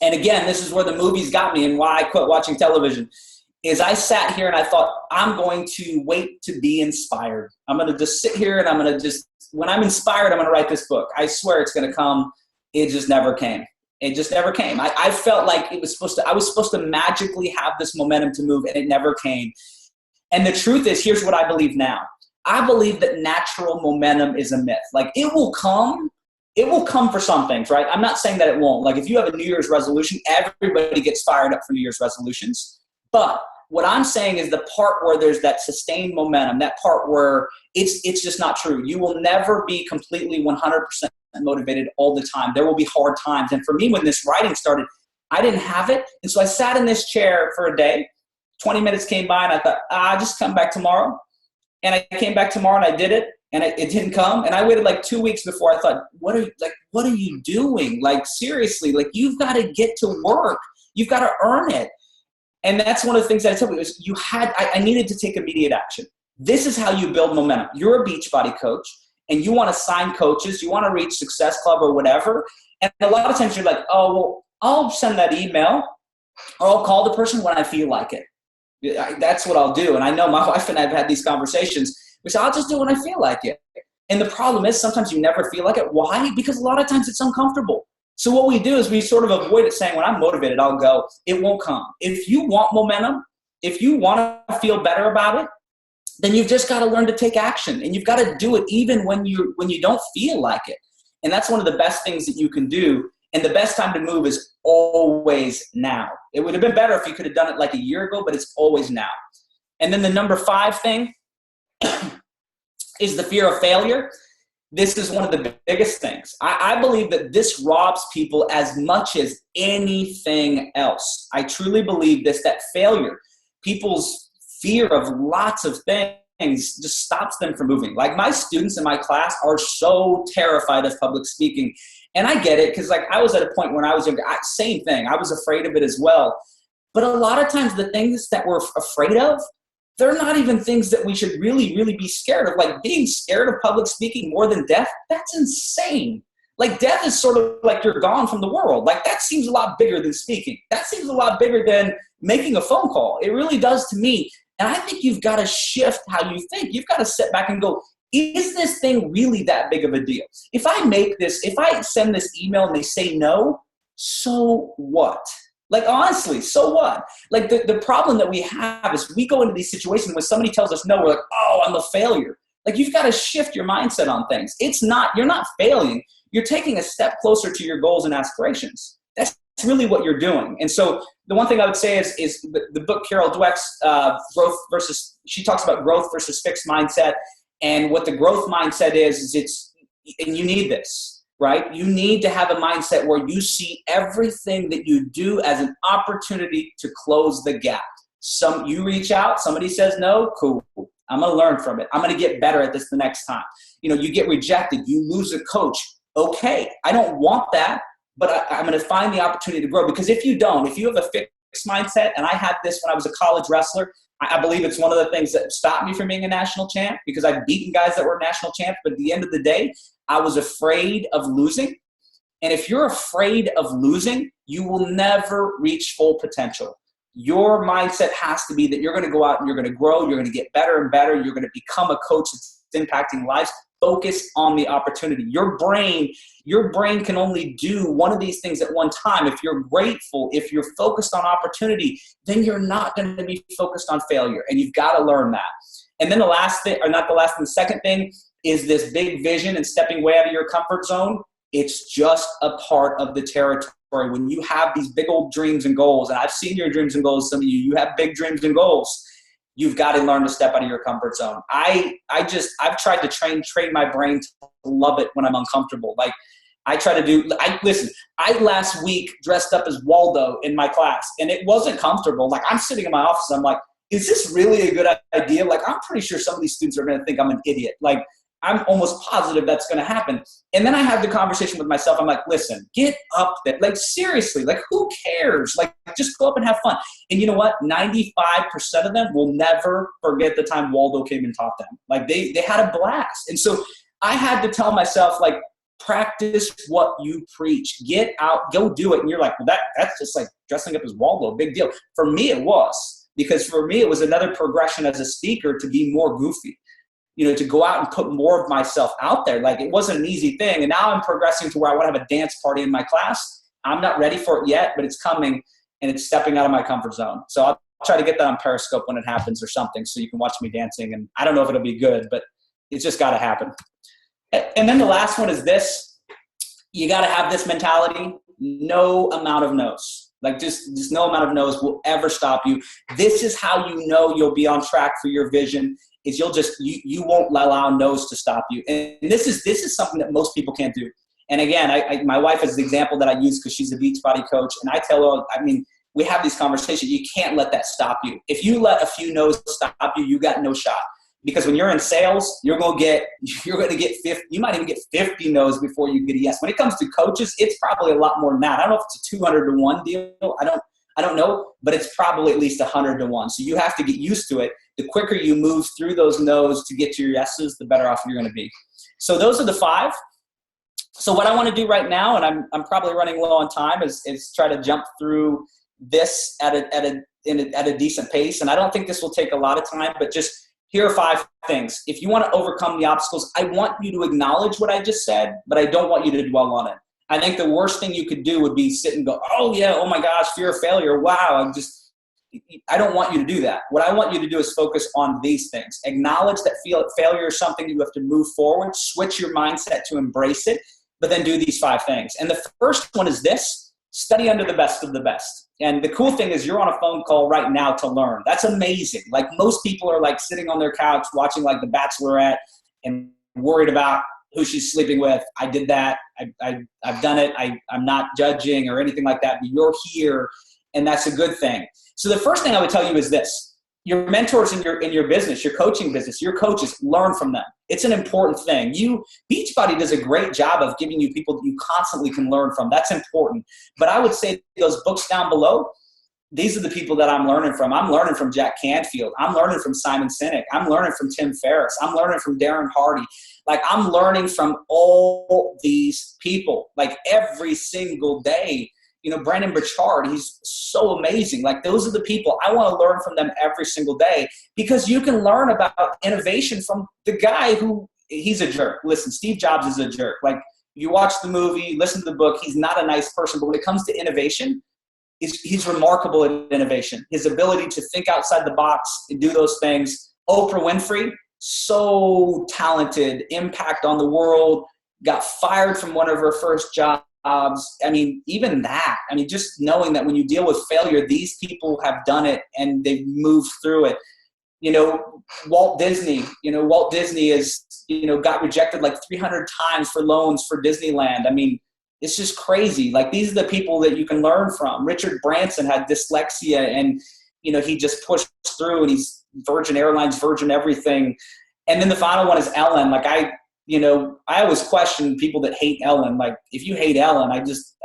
And again, this is where the movies got me and why I quit watching television. Is I sat here and I thought, I'm going to wait to be inspired. I'm going to just sit here and I'm going to just, when I'm inspired, I'm going to write this book. I swear it's going to come. It just never came. It just never came. I felt like I was supposed to magically have this momentum to move and it never came. And the truth is, here's what I believe now. I believe that natural momentum is a myth. Like it will come for some things, right? I'm not saying that it won't. Like if you have a New Year's resolution, everybody gets fired up for New Year's resolutions. But what I'm saying is the part where there's that sustained momentum, that part where it's just not true. You will never be completely 100% motivated all the time. There will be hard times. And for me, when this writing started, I didn't have it. And so I sat in this chair for a day. 20 minutes came by and I thought, I'll just come back tomorrow. And I came back tomorrow and I did it. And it didn't come. And I waited like 2 weeks before I thought, what are you doing? Like, seriously, like you've got to get to work. You've got to earn it. And that's one of the things that I told you was I needed to take immediate action. This is how you build momentum. You're a Beachbody coach and you want to sign coaches. You want to reach Success Club or whatever. And a lot of times you're like, oh, well, I'll send that email or I'll call the person when I feel like it. That's what I'll do. And I know my wife and I have had these conversations. We say, I'll just do it when I feel like it. And the problem is sometimes you never feel like it. Why? Because a lot of times it's uncomfortable. So what we do is we sort of avoid it saying, when I'm motivated, I'll go. It won't come. If you want momentum, if you want to feel better about it, then you've just got to learn to take action. And you've got to do it even when you don't feel like it. And that's one of the best things that you can do. And the best time to move is always now. It would have been better if you could have done it like a year ago, but it's always now. And then the number 5 thing is the fear of failure. This is one of the biggest things. I believe that this robs people as much as anything else. I truly believe this, that failure, people's fear of lots of things just stops them from moving. Like my students in my class are so terrified of public speaking. And I get it because like I was at a point when I was younger, same thing. I was afraid of it as well. But a lot of times the things that we're afraid of, they're not even things that we should really, really be scared of. Like being scared of public speaking more than death, that's insane. Like death is sort of like you're gone from the world. Like that seems a lot bigger than speaking. That seems a lot bigger than making a phone call. It really does to me. And I think you've got to shift how you think. You've got to sit back and go, is this thing really that big of a deal? If I send this email and they say no, so what? Like, honestly, so what? Like, the problem that we have is we go into these situations when somebody tells us no, we're like, oh, I'm a failure. Like, you've got to shift your mindset on things. You're not failing. You're taking a step closer to your goals and aspirations. That's really what you're doing. And so the one thing I would say is the book Carol Dweck's she talks about growth versus fixed mindset. And what the growth mindset is and you need this, right? You need to have a mindset where you see everything that you do as an opportunity to close the gap. You reach out, somebody says no, cool. I'm going to learn from it. I'm going to get better at this the next time. You get rejected, you lose a coach. Okay, I don't want that, but I'm going to find the opportunity to grow. Because if you have a fixed mindset, and I had this when I was a college wrestler, I believe it's one of the things that stopped me from being a national champ, because I've beaten guys that were national champs. But at the end of the day, I was afraid of losing. And if you're afraid of losing, you will never reach full potential. Your mindset has to be that you're going to go out and you're going to grow. You're going to get better and better. You're going to become a coach that's impacting lives. Focus on the opportunity. Your brain can only do one of these things at one time. If you're grateful, if you're focused on opportunity, then you're not going to be focused on failure. And you've got to learn that. And then the second thing is this big vision and stepping way out of your comfort zone. It's just a part of the territory. When you have these big old dreams and goals, and I've seen your dreams and goals, some of you have big dreams and goals, you've got to learn to step out of your comfort zone. I've tried to train my brain to love it when I'm uncomfortable. Like I last week dressed up as Waldo in my class, and it wasn't comfortable. Like I'm sitting in my office, and I'm like, is this really a good idea? Like I'm pretty sure some of these students are going to think I'm an idiot. Like I'm almost positive that's going to happen. And then I had the conversation with myself. I'm like, listen, get up there. Like, seriously, like, who cares? Like, just go up and have fun. And you know what? 95% of them will never forget the time Waldo came and taught them. Like, they had a blast. And so I had to tell myself, like, practice what you preach. Get out, go do it. And you're like, well, that's just like dressing up as Waldo, big deal. For me, it was. Because for me, it was another progression as a speaker to be more goofy. To go out and put more of myself out there. Like it wasn't an easy thing. And now I'm progressing to where I want to have a dance party in my class. I'm not ready for it yet, but it's coming and it's stepping out of my comfort zone. So I'll try to get that on Periscope when it happens or something so you can watch me dancing. And I don't know if it'll be good, but it's just got to happen. And then the last one is this. You got to have this mentality. No amount of no's. Like just no amount of no's will ever stop you. This is how you know you'll be on track for your vision. Is you won't allow no's to stop you. And this is something that most people can't do. And again, my wife is the example that I use because she's a Beachbody coach. And I tell her, we have these conversations. You can't let that stop you. If you let a few no's stop you, you got no shot. Because when you're in sales, you're going to get 50, you might even get 50 no's before you get a yes. When it comes to coaches, it's probably a lot more than that. I don't know if it's a 200-to-1 deal. I don't know, but it's probably at least 100-to-1. So you have to get used to it. The quicker you move through those no's to get to your yeses, the better off you're going to be. So those are the 5. So what I want to do right now, and I'm probably running low on time, is try to jump through this at a decent pace. And I don't think this will take a lot of time, but just here are 5 things. If you want to overcome the obstacles, I want you to acknowledge what I just said, but I don't want you to dwell on it. I think the worst thing you could do would be sit and go, oh yeah, oh my gosh, fear of failure. Wow, I don't want you to do that. What I want you to do is focus on these things. Acknowledge that failure is something you have to move forward, switch your mindset to embrace it, but then do these 5 things. And the first one is this: study under the best of the best. And the cool thing is you're on a phone call right now to learn. That's amazing. Like most people are like sitting on their couch watching like The Bachelorette and worried about who she's sleeping with. I did that. I've done it. I'm not judging or anything like that, but you're here, and that's a good thing. So the first thing I would tell you is this: your mentors in your business, your coaching business, your coaches, learn from them. It's an important thing. Beachbody does a great job of giving you people that you constantly can learn from. That's important. But I would say those books down below, these are the people that I'm learning from. I'm learning from Jack Canfield. I'm learning from Simon Sinek. I'm learning from Tim Ferriss. I'm learning from Darren Hardy. Like I'm learning from all these people, like every single day. Brandon Burchard, he's so amazing. Like those are the people I want to learn from them every single day, because you can learn about innovation from the guy he's a jerk. Listen, Steve Jobs is a jerk. Like you watch the movie, listen to the book, he's not a nice person, but when it comes to innovation, he's remarkable at innovation. His ability to think outside the box and do those things. Oprah Winfrey, so talented, impact on the world, got fired from one of her first jobs, I mean, even that, I mean, just knowing that when you deal with failure, these people have done it and they've moved through it. You know, Walt Disney is, you know, got rejected like 300 times for loans for Disneyland. I mean, it's just crazy. Like, these are the people that you can learn from. Richard Branson had dyslexia and, you know, he just pushed through, and he's Virgin Airlines, Virgin everything. And then the final one is Ellen. Like, I always question people that hate Ellen. Like, if you hate Ellen,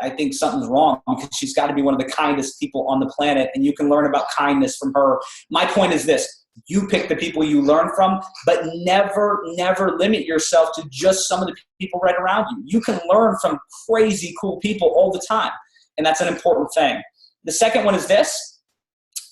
I think something's wrong, because she's got to be one of the kindest people on the planet, and you can learn about kindness from her. My point is this: you pick the people you learn from, but never limit yourself to just some of the people right around you. You can learn from crazy cool people all the time, and that's an important thing. The second one is this: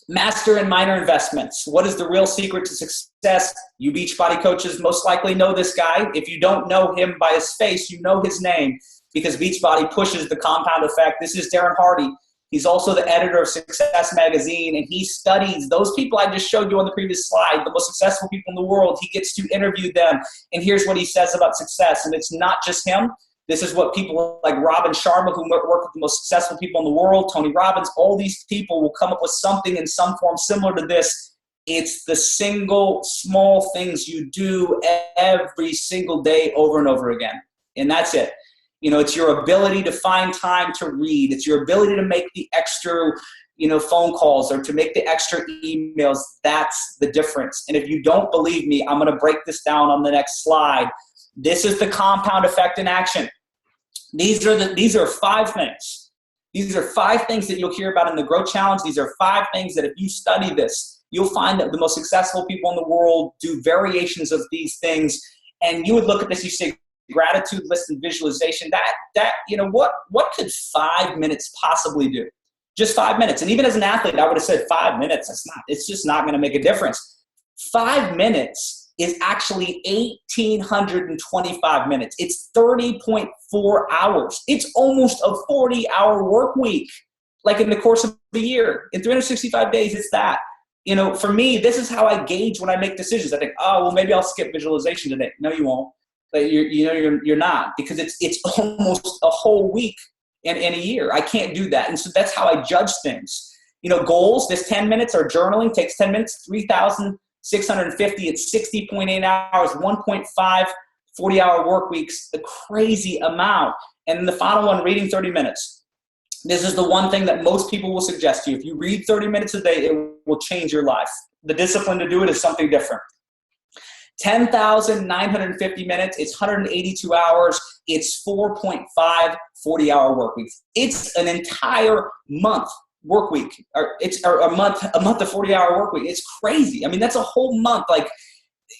master and minor investments. What is the real secret to success? You Beachbody coaches most likely know this guy. If you don't know him by his face, you know his name, because Beachbody pushes the compound effect. This is Darren Hardy. He's also the editor of Success Magazine, and he studies those people I just showed you on the previous slide, the most successful people in the world. He gets to interview them, and here's what he says about success. And it's not just him. This is what people like Robin Sharma, who work with the most successful people in the world, Tony Robbins, all these people will come up with something in some form similar to this. It's the single small things you do every single day over and over again. And that's it. You know, it's your ability to find time to read. It's your ability to make the extra, you know, phone calls or to make the extra emails. That's the difference. And if you don't believe me, I'm going to break this down on the next slide. This is the compound effect in action. These are 5 things. These are 5 things that you'll hear about in the Growth Challenge. These are 5 things that if you study this, you'll find that the most successful people in the world do variations of these things. And you would look at this, you say, gratitude list and visualization. That you know, what could 5 minutes possibly do? Just 5 minutes. And even as an athlete, I would have said 5 minutes. It's just not going to make a difference. 5 minutes is actually 1,825 minutes. It's 30.4 hours. It's almost a 40-hour work week. Like, in the course of the year, in 365 days, it's that. You know, for me, this is how I gauge when I make decisions. I think, oh, well, maybe I'll skip visualization today. No, you won't. But you're not, because it's almost a whole week in a year. I can't do that. And so that's how I judge things. You know, goals, this 10 minutes or journaling takes 10 minutes, 3,650, it's 60.8 hours, 1.5 40-hour work weeks, a crazy amount. And then the final one, reading 30 minutes. This is the one thing that most people will suggest to you. If you read 30 minutes a day, it will change your life. The discipline to do it is something different. 10,950 minutes, it's 182 hours, it's 4.5 40-hour work weeks. It's an entire month work week, or a month of 40-hour work week. It's crazy. I mean, that's a whole month. Like,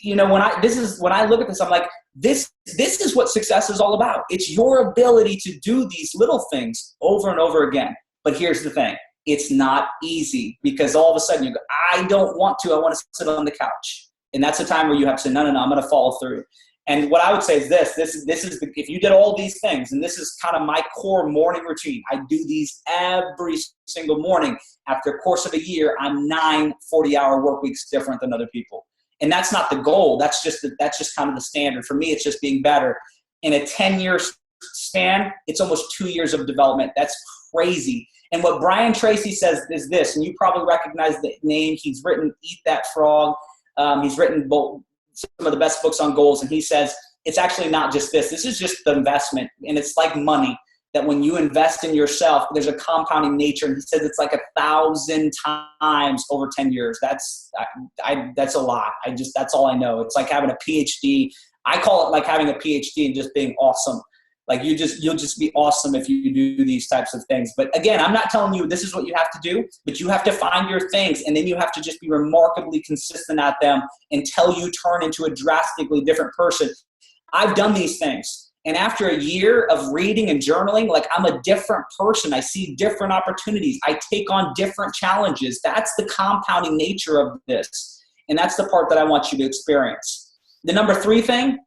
you know, when I look at this, I'm like, this is what success is all about. It's your ability to do these little things over and over again. But here's the thing. It's not easy, because all of a sudden you go, I don't want to, I want to sit on the couch. And that's the time where you have to say, no, I'm going to follow through. And what I would say is this is if you did all these things, and this is kind of my core morning routine. I do these every single morning. After a course of a year, I'm 9 40-hour work weeks different than other people. And that's not the goal. That's just kind of the standard. For me, it's just being better. In a 10-year span, it's almost 2 years of development. That's crazy. And what Brian Tracy says is this, and you probably recognize the name. He's written Eat That Frog. He's written some of the best books on goals, and he says it's actually not just this. This is just the investment, and it's like money, that when you invest in yourself, there's a compounding nature, and he says it's like 1,000 times over 10 years. That's a lot. That's all I know. It's like having a PhD. I call it like having a PhD and just being awesome. Like, you'll just be awesome if you do these types of things. But again, I'm not telling you this is what you have to do, but you have to find your things, and then you have to just be remarkably consistent at them until you turn into a drastically different person. I've done these things, and after a year of reading and journaling, like, I'm a different person. I see different opportunities. I take on different challenges. That's the compounding nature of this, and that's the part that I want you to experience. The number 3 thing,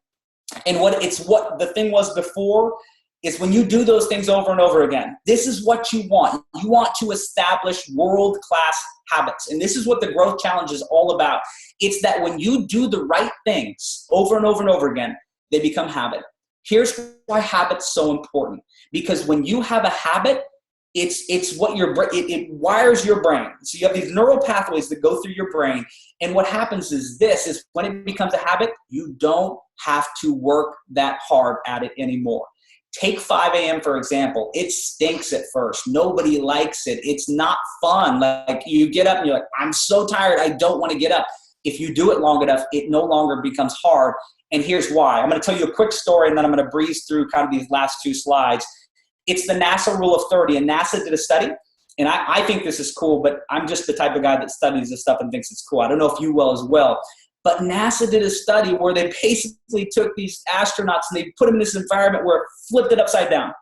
and what the thing was before, is when you do those things over and over again, this is what you want. You want to establish world-class habits. And this is what the Growth Challenge is all about. It's that when you do the right things over and over and over again, they become habit. Here's why habit's so important. Because when you have a habit, it's what it wires your brain. So you have these neural pathways that go through your brain. And what happens is when it becomes a habit, you don't have to work that hard at it anymore. Take 5 a.m. for example. It stinks at first. Nobody likes it. It's not fun. Like you get up and you're like, I'm so tired. I don't want to get up. If you do it long enough, it no longer becomes hard. And here's why. I'm going to tell you a quick story and then I'm going to breeze through kind of these last 2 slides. It's the NASA rule of 30, and NASA did a study, and I think this is cool, but I'm just the type of guy that studies this stuff and thinks it's cool. I don't know if you will as well, but NASA did a study where they basically took these astronauts and they put them in this environment where it flipped it upside down.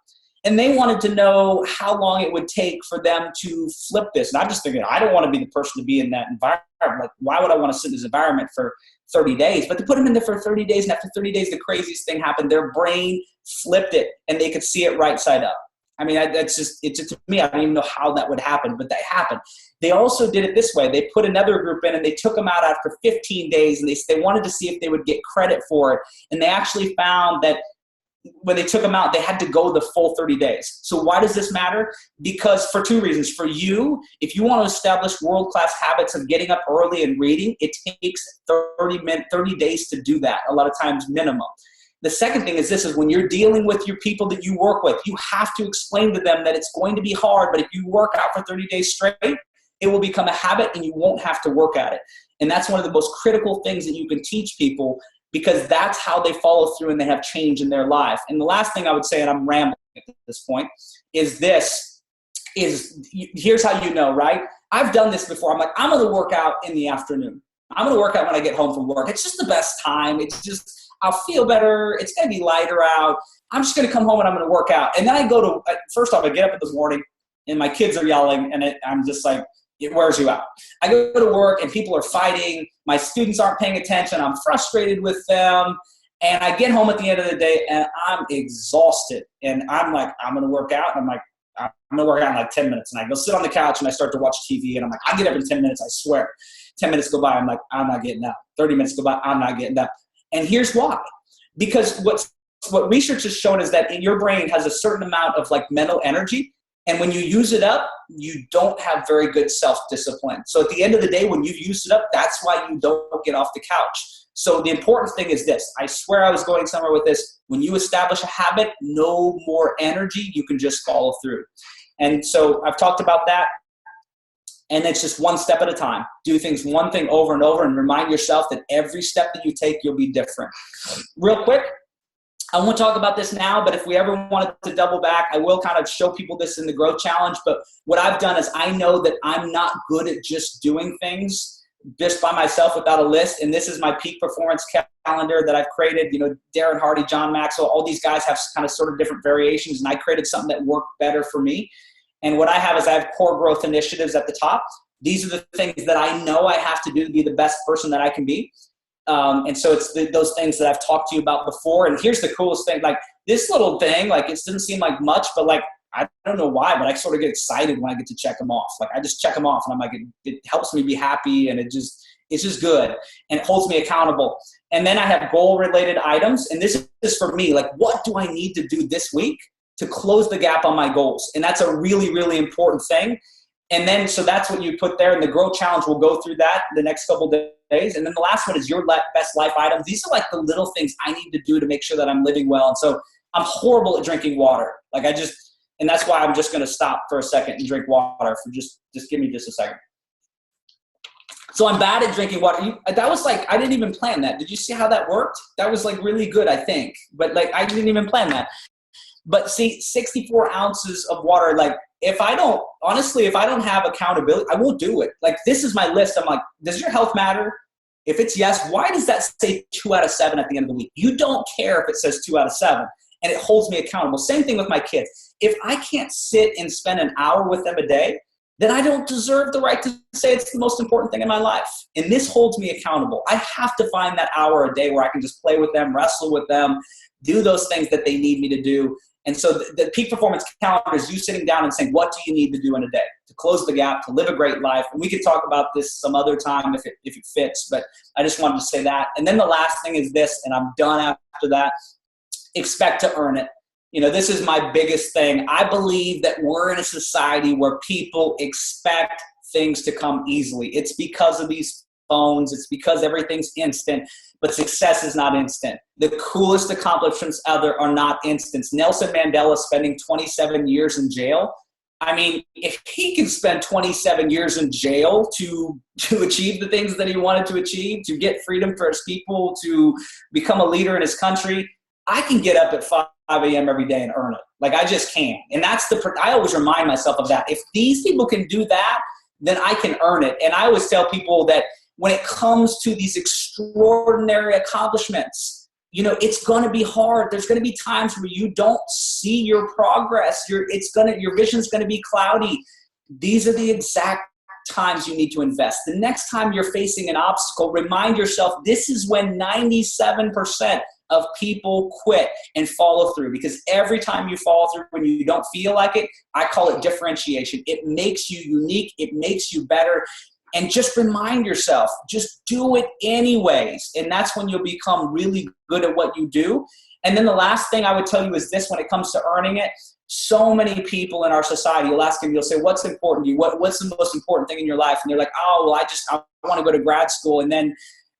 And they wanted to know how long it would take for them to flip this. And I'm just thinking, I don't want to be the person to be in that environment. Like, why would I want to sit in this environment for 30 days? But they put them in there for 30 days, and after 30 days, the craziest thing happened. Their brain flipped it, and they could see it right side up. I mean, it's just to me, I don't even know how that would happen, but that happened. They also did it this way. They put another group in, and they took them out after 15 days, and they wanted to see if they would get credit for it. And they actually found that when they took them out, they had to go the full 30 days. So why does this matter? Because for 2 reasons. For you, if you want to establish world-class habits of getting up early and reading, it takes 30 days to do that, a lot of times minimum. The second thing is is when you're dealing with your people that you work with, you have to explain to them that it's going to be hard, but if you work out for 30 days straight, it will become a habit and you won't have to work at it. And that's one of the most critical things that you can teach people, because that's how they follow through and they have change in their life. And the last thing I would say, and I'm rambling at this point, is here's how you know, right? I've done this before. I'm like, I'm going to work out in the afternoon. I'm going to work out when I get home from work. It's just the best time. I'll feel better. It's going to be lighter out. I'm just going to come home and I'm going to work out. And then I first off, I get up in the morning and my kids are yelling and I'm just like, it wears you out. I go to work and people are fighting. My students aren't paying attention. I'm frustrated with them. And I get home at the end of the day and I'm exhausted. And I'm like, I'm going to work out. And I'm like, I'm going to work out in like 10 minutes. And I go sit on the couch and I start to watch TV. And I'm like, I'll get up in 10 minutes, I swear. 10 minutes go by. I'm like, I'm not getting up. 30 minutes go by. I'm not getting up. And here's why. Because what research has shown is that in your brain has a certain amount of like mental energy. And when you use it up, you don't have very good self-discipline. So at the end of the day, when you've used it up, that's why you don't get off the couch. So the important thing is this. I swear I was going somewhere with this. When you establish a habit, no more energy. You can just follow through. And so I've talked about that. And it's just one step at a time. Do things one thing over and over and remind yourself that every step that you take, you'll be different. Real quick, I won't talk about this now, but if we ever wanted to double back, I will kind of show people this in the growth challenge. But what I've done is I know that I'm not good at just doing things just by myself without a list. And this is my peak performance calendar that I've created. You know, Darren Hardy, John Maxwell, all these guys have kind of sort of different variations. And I created something that worked better for me. And what I have is I have core growth initiatives at the top. These are the things that I know I have to do to be the best person that I can be. And so it's those things that I've talked to you about before. And here's the coolest thing, like this little thing, like it doesn't seem like much, but like, I don't know why, but I sort of get excited when I get to check them off. Like I just check them off and I'm like, it helps me be happy. And it's just good. And it holds me accountable. And then I have goal related items. And this is for me, like, what do I need to do this week to close the gap on my goals? And that's a really, really important thing. And then, so that's what you put there. And the growth challenge will go through that the next couple of days. And then the last one is your best life items. These are like the little things I need to do to make sure that I'm living well. And so I'm horrible at drinking water. Like and that's why I'm just going to stop for a second and drink water for just give me just a second. So I'm bad at drinking water. That was like, I didn't even plan that. Did you see how that worked? That was like really good, I think. But like, I didn't even plan that. But see, 64 ounces of water, like if I don't have accountability, I won't do it. Like this is my list. I'm like, does your health matter? If it's yes, why does that say 2 out of 7 at the end of the week? You don't care if it says 2 out of 7 and it holds me accountable. Same thing with my kids. If I can't sit and spend an hour with them a day, then I don't deserve the right to say it's the most important thing in my life. And this holds me accountable. I have to find that hour a day where I can just play with them, wrestle with them, do those things that they need me to do. And so the peak performance calendar is you sitting down and saying, what do you need to do in a day to close the gap, to live a great life? And we could talk about this some other time if it fits, but I just wanted to say that. And then the last thing is this, and I'm done after that, expect to earn it. You know, this is my biggest thing. I believe that we're in a society where people expect things to come easily. It's because of these phones. It's because everything's instant, but success is not instant. The coolest accomplishments ever are not instant. Nelson Mandela spending 27 years in jail. I mean, if he can spend 27 years in jail to achieve the things that he wanted to achieve, to get freedom for his people, to become a leader in his country, I can get up at 5 a.m. every day and earn it. Like, I just can. And I always remind myself of that. If these people can do that, then I can earn it. And I always tell people that when it comes to these extraordinary accomplishments, you know, it's going to be hard. There's going to be times where you don't see your progress. Your vision's going to be cloudy. These are the exact times you need to invest. The next time you're facing an obstacle, remind yourself this is when 97% of people quit and follow through, because every time you follow through when you don't feel like it, I call it differentiation. It makes you unique. It makes you better. And just remind yourself, just do it anyways. And that's when you'll become really good at what you do. And then the last thing I would tell you is this: when it comes to earning it, so many people in our society, you'll ask them, you'll say, what's important to you? What's the most important thing in your life? And they're like, oh, well, I want to go to grad school. And then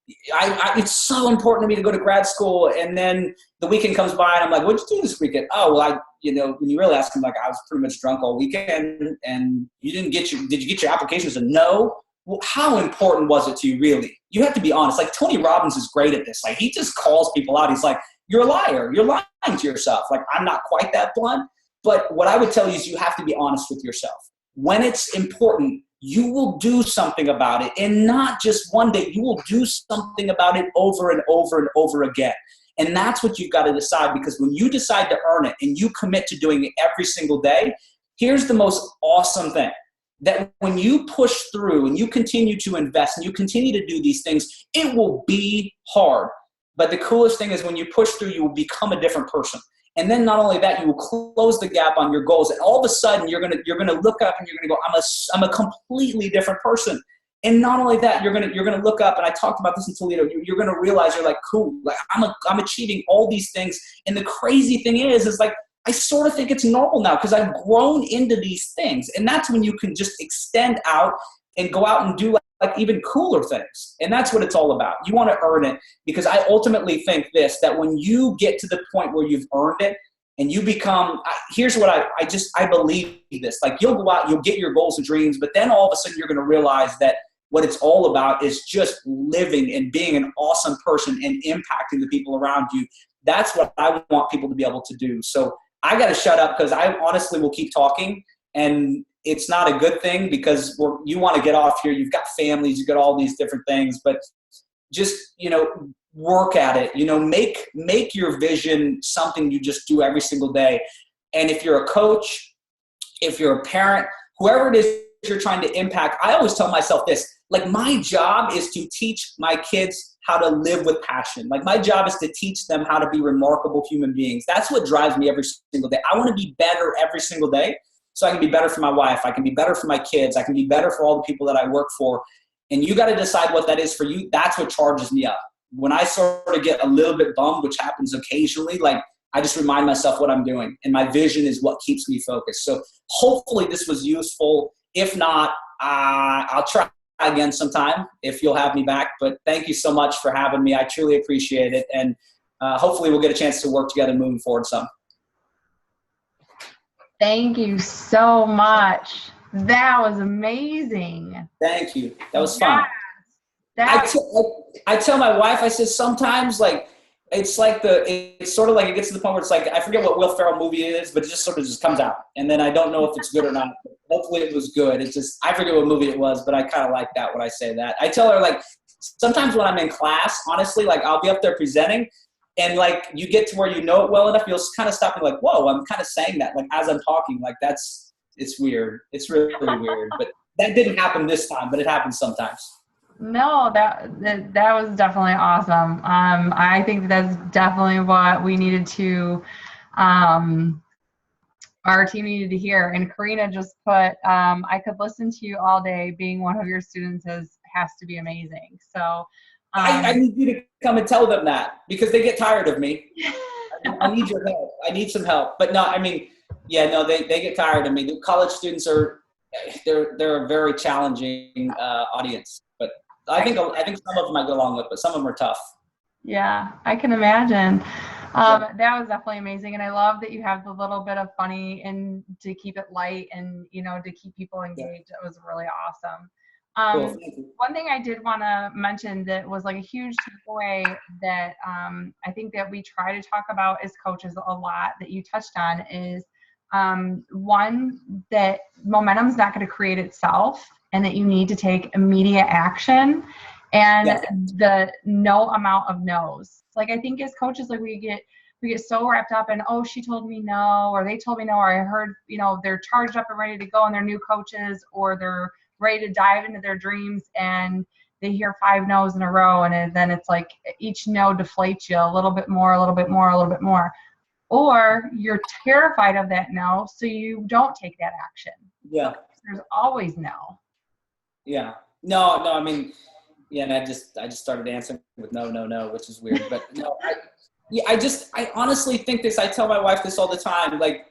it's so important to me to go to grad school. And then the weekend comes by and I'm like, what'd you do this weekend? Oh, well, when you really ask them, like, I was pretty much drunk all weekend. And did you get your applications? And no. Well, how important was it to you, really? You have to be honest. Like, Tony Robbins is great at this. Like, he just calls people out. He's like, you're a liar. You're lying to yourself. Like, I'm not quite that blunt. But what I would tell you is you have to be honest with yourself. When it's important, you will do something about it. And not just one day. You will do something about it over and over and over again. And that's what you've got to decide, because when you decide to earn it and you commit to doing it every single day, here's the most awesome thing. That when you push through and you continue to invest and you continue to do these things, it will be hard. But the coolest thing is when you push through, you will become a different person. And then not only that, you will close the gap on your goals. And all of a sudden, you're gonna look up and you're gonna go, I'm a completely different person. And not only that, you're gonna look up, and I talked about this in Toledo. You're gonna realize you're like, cool, like I'm achieving all these things. And the crazy thing is like, I sort of think it's normal now because I've grown into these things. And that's when you can just extend out and go out and do like even cooler things. And that's what it's all about. You want to earn it, because I ultimately think this, that when you get to the point where you've earned it and you become, here's what I believe this, like, you'll go out, you'll get your goals and dreams, but then all of a sudden you're going to realize that what it's all about is just living and being an awesome person and impacting the people around you. That's what I want people to be able to do. So I got to shut up, because I honestly will keep talking, and it's not a good thing, because you want to get off here. You've got families, you've got all these different things, but just, work at it, make your vision something you just do every single day. And if you're a coach, if you're a parent, whoever it is you're trying to impact, I always tell myself this, like, my job is to teach my kids how to live with passion. Like, my job is to teach them how to be remarkable human beings. That's what drives me every single day. I want to be better every single day, so I can be better for my wife. I can be better for my kids. I can be better for all the people that I work for. And you got to decide what that is for you. That's what charges me up. When I sort of get a little bit bummed, which happens occasionally, like, I just remind myself what I'm doing. And my vision is what keeps me focused. So hopefully this was useful. If not, I'll try again sometime if you'll have me back. But thank you so much for having me. I truly appreciate it. And hopefully we'll get a chance to work together moving forward some. Thank you so much. That was amazing. Thank you. That was fun. I tell my wife, I said, sometimes, like, it's sort of like it gets to the point where it's like, I forget what Will Ferrell movie it is, but it just sort of just comes out. And then I don't know if it's good or not. Hopefully it was good. It's just, I forget what movie it was, but I kind of like that when I say that. I tell her, like, sometimes when I'm in class, honestly, like, I'll be up there presenting, and, like, you get to where you know it well enough, you'll kind of stop and like, whoa, I'm kind of saying that, like, as I'm talking, like, it's weird. It's really, really weird. But that didn't happen this time, but it happens sometimes. No, that was definitely awesome. I think that's definitely what we needed to, our team needed to hear. And Karina just put, I could listen to you all day. Being one of your students has to be amazing. So I need you to come and tell them that, because they get tired of me. I need your help. I need some help. But no, I mean, yeah, no, they get tired of me. The college students they're a very challenging audience. But I think some of them I get along with, but some of them are tough. Yeah, I can imagine. That was definitely amazing. And I love that you have the little bit of funny and to keep it light and, to keep people engaged. It was really awesome. Cool. One thing I did want to mention that was like a huge takeaway that I think that we try to talk about as coaches a lot that you touched on is one, that momentum's not going to create itself and that you need to take immediate action. And the no amount of no's. Like I think as coaches, like we get so wrapped up in, oh, she told me no, or they told me no, or I heard, they're charged up and ready to go and they're new coaches, or they're ready to dive into their dreams and they hear 5 no's in a row. And then it's like each no deflates you a little bit more, a little bit more, a little bit more. Or you're terrified of that no, so you don't take that action. Yeah. So there's always no. Yeah. No, I mean, yeah, and I just started answering with no, which is weird. But no, I honestly think this. I tell my wife this all the time. Like,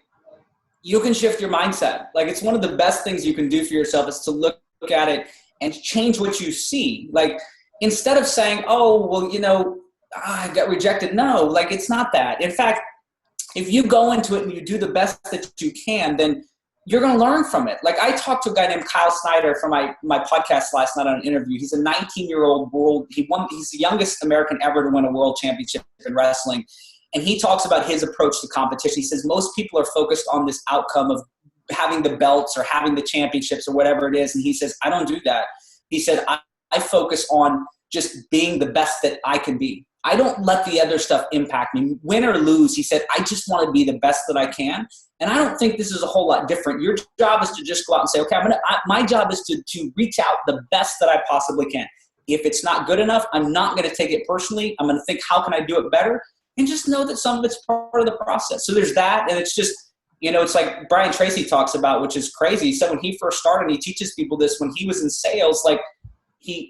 you can shift your mindset. Like, it's one of the best things you can do for yourself is to look at it and change what you see. Like, instead of saying, oh, well, I got rejected. No, like, it's not that. In fact, if you go into it and you do the best that you can, then you're going to learn from it. Like I talked to a guy named Kyle Snyder from my podcast last night on an interview. He's a 19-year-old he's the youngest American ever to win a world championship in wrestling. And he talks about his approach to competition. He says most people are focused on this outcome of having the belts or having the championships or whatever it is. And he says, I don't do that. He said, I focus on just being the best that I can be. I don't let the other stuff impact me. Win or lose, he said, I just want to be the best that I can. And I don't think this is a whole lot different. Your job is to just go out and say, okay, my job is to reach out the best that I possibly can. If it's not good enough, I'm not going to take it personally. I'm going to think, how can I do it better? And just know that some of it's part of the process. So there's that. And it's just, it's like Brian Tracy talks about, which is crazy. He said when he first started, and he teaches people this, when he was in sales, like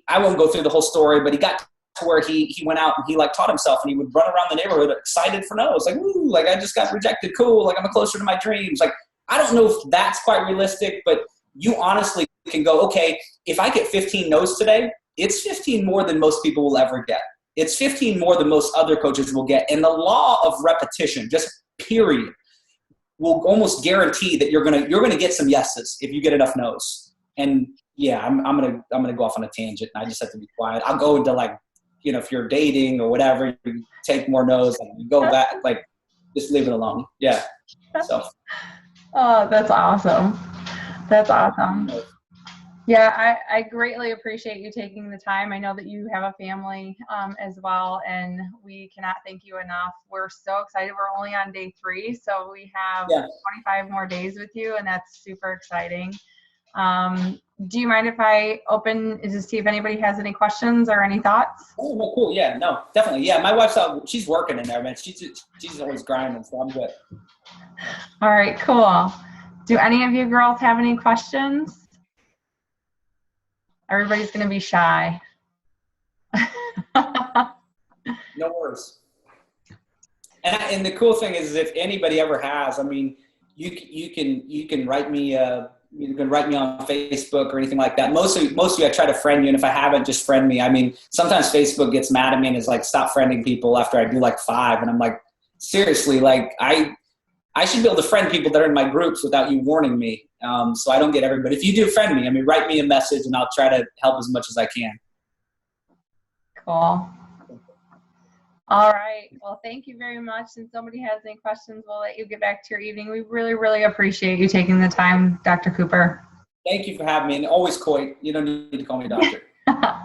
I won't go through the whole story, but he got to where he went out and he like taught himself and he would run around the neighborhood excited for no's. Like, woo, like I just got rejected. Cool. Like I'm closer to my dreams. Like, I don't know if that's quite realistic, but you honestly can go, okay, if I get 15 no's today, it's 15 more than most people will ever get. It's 15 more than most other coaches will get. And the law of repetition, just period, will almost guarantee that you're gonna get some yeses if you get enough no's. And yeah, I'm gonna go off on a tangent. I just have to be quiet. I'll go into like, if you're dating or whatever, you take more no's and you go back, like just leave it alone. Yeah. So. Oh, that's awesome. That's awesome. Yeah, I greatly appreciate you taking the time. I know that you have a family as well, and we cannot thank you enough. We're so excited. We're only on day 3, so we have 25 more days with you, and that's super exciting. Do you mind if I open to see if anybody has any questions or any thoughts? Oh, well, cool. Yeah, no, definitely. Yeah, my wife's out. She's working in there, man. She's always grinding, so I'm good. All right, cool. Do any of you girls have any questions? Everybody's going to be shy. No worries. And the cool thing is, if anybody ever has, I mean, you can write me. You can write me on Facebook or anything like that. Most of you, I try to friend you, and if I haven't, just friend me. I mean, sometimes Facebook gets mad at me and is like, stop friending people after I do like 5, and I'm like, seriously, like I should be able to friend people that are in my groups without you warning me, so I don't get everybody. If you do friend me, I mean, write me a message, and I'll try to help as much as I can. Cool. All right. Well, thank you very much. And somebody has any questions, we'll let you get back to your evening. We really, really appreciate you taking the time, Dr. Cooper. Thank you for having me. And always, Coyte. You don't need to call me doctor.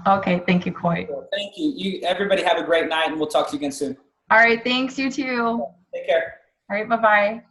Okay. Thank you, Coyte. Thank you. Everybody have a great night, and we'll talk to you again soon. All right. Thanks. You too. Take care. All right. Bye-bye.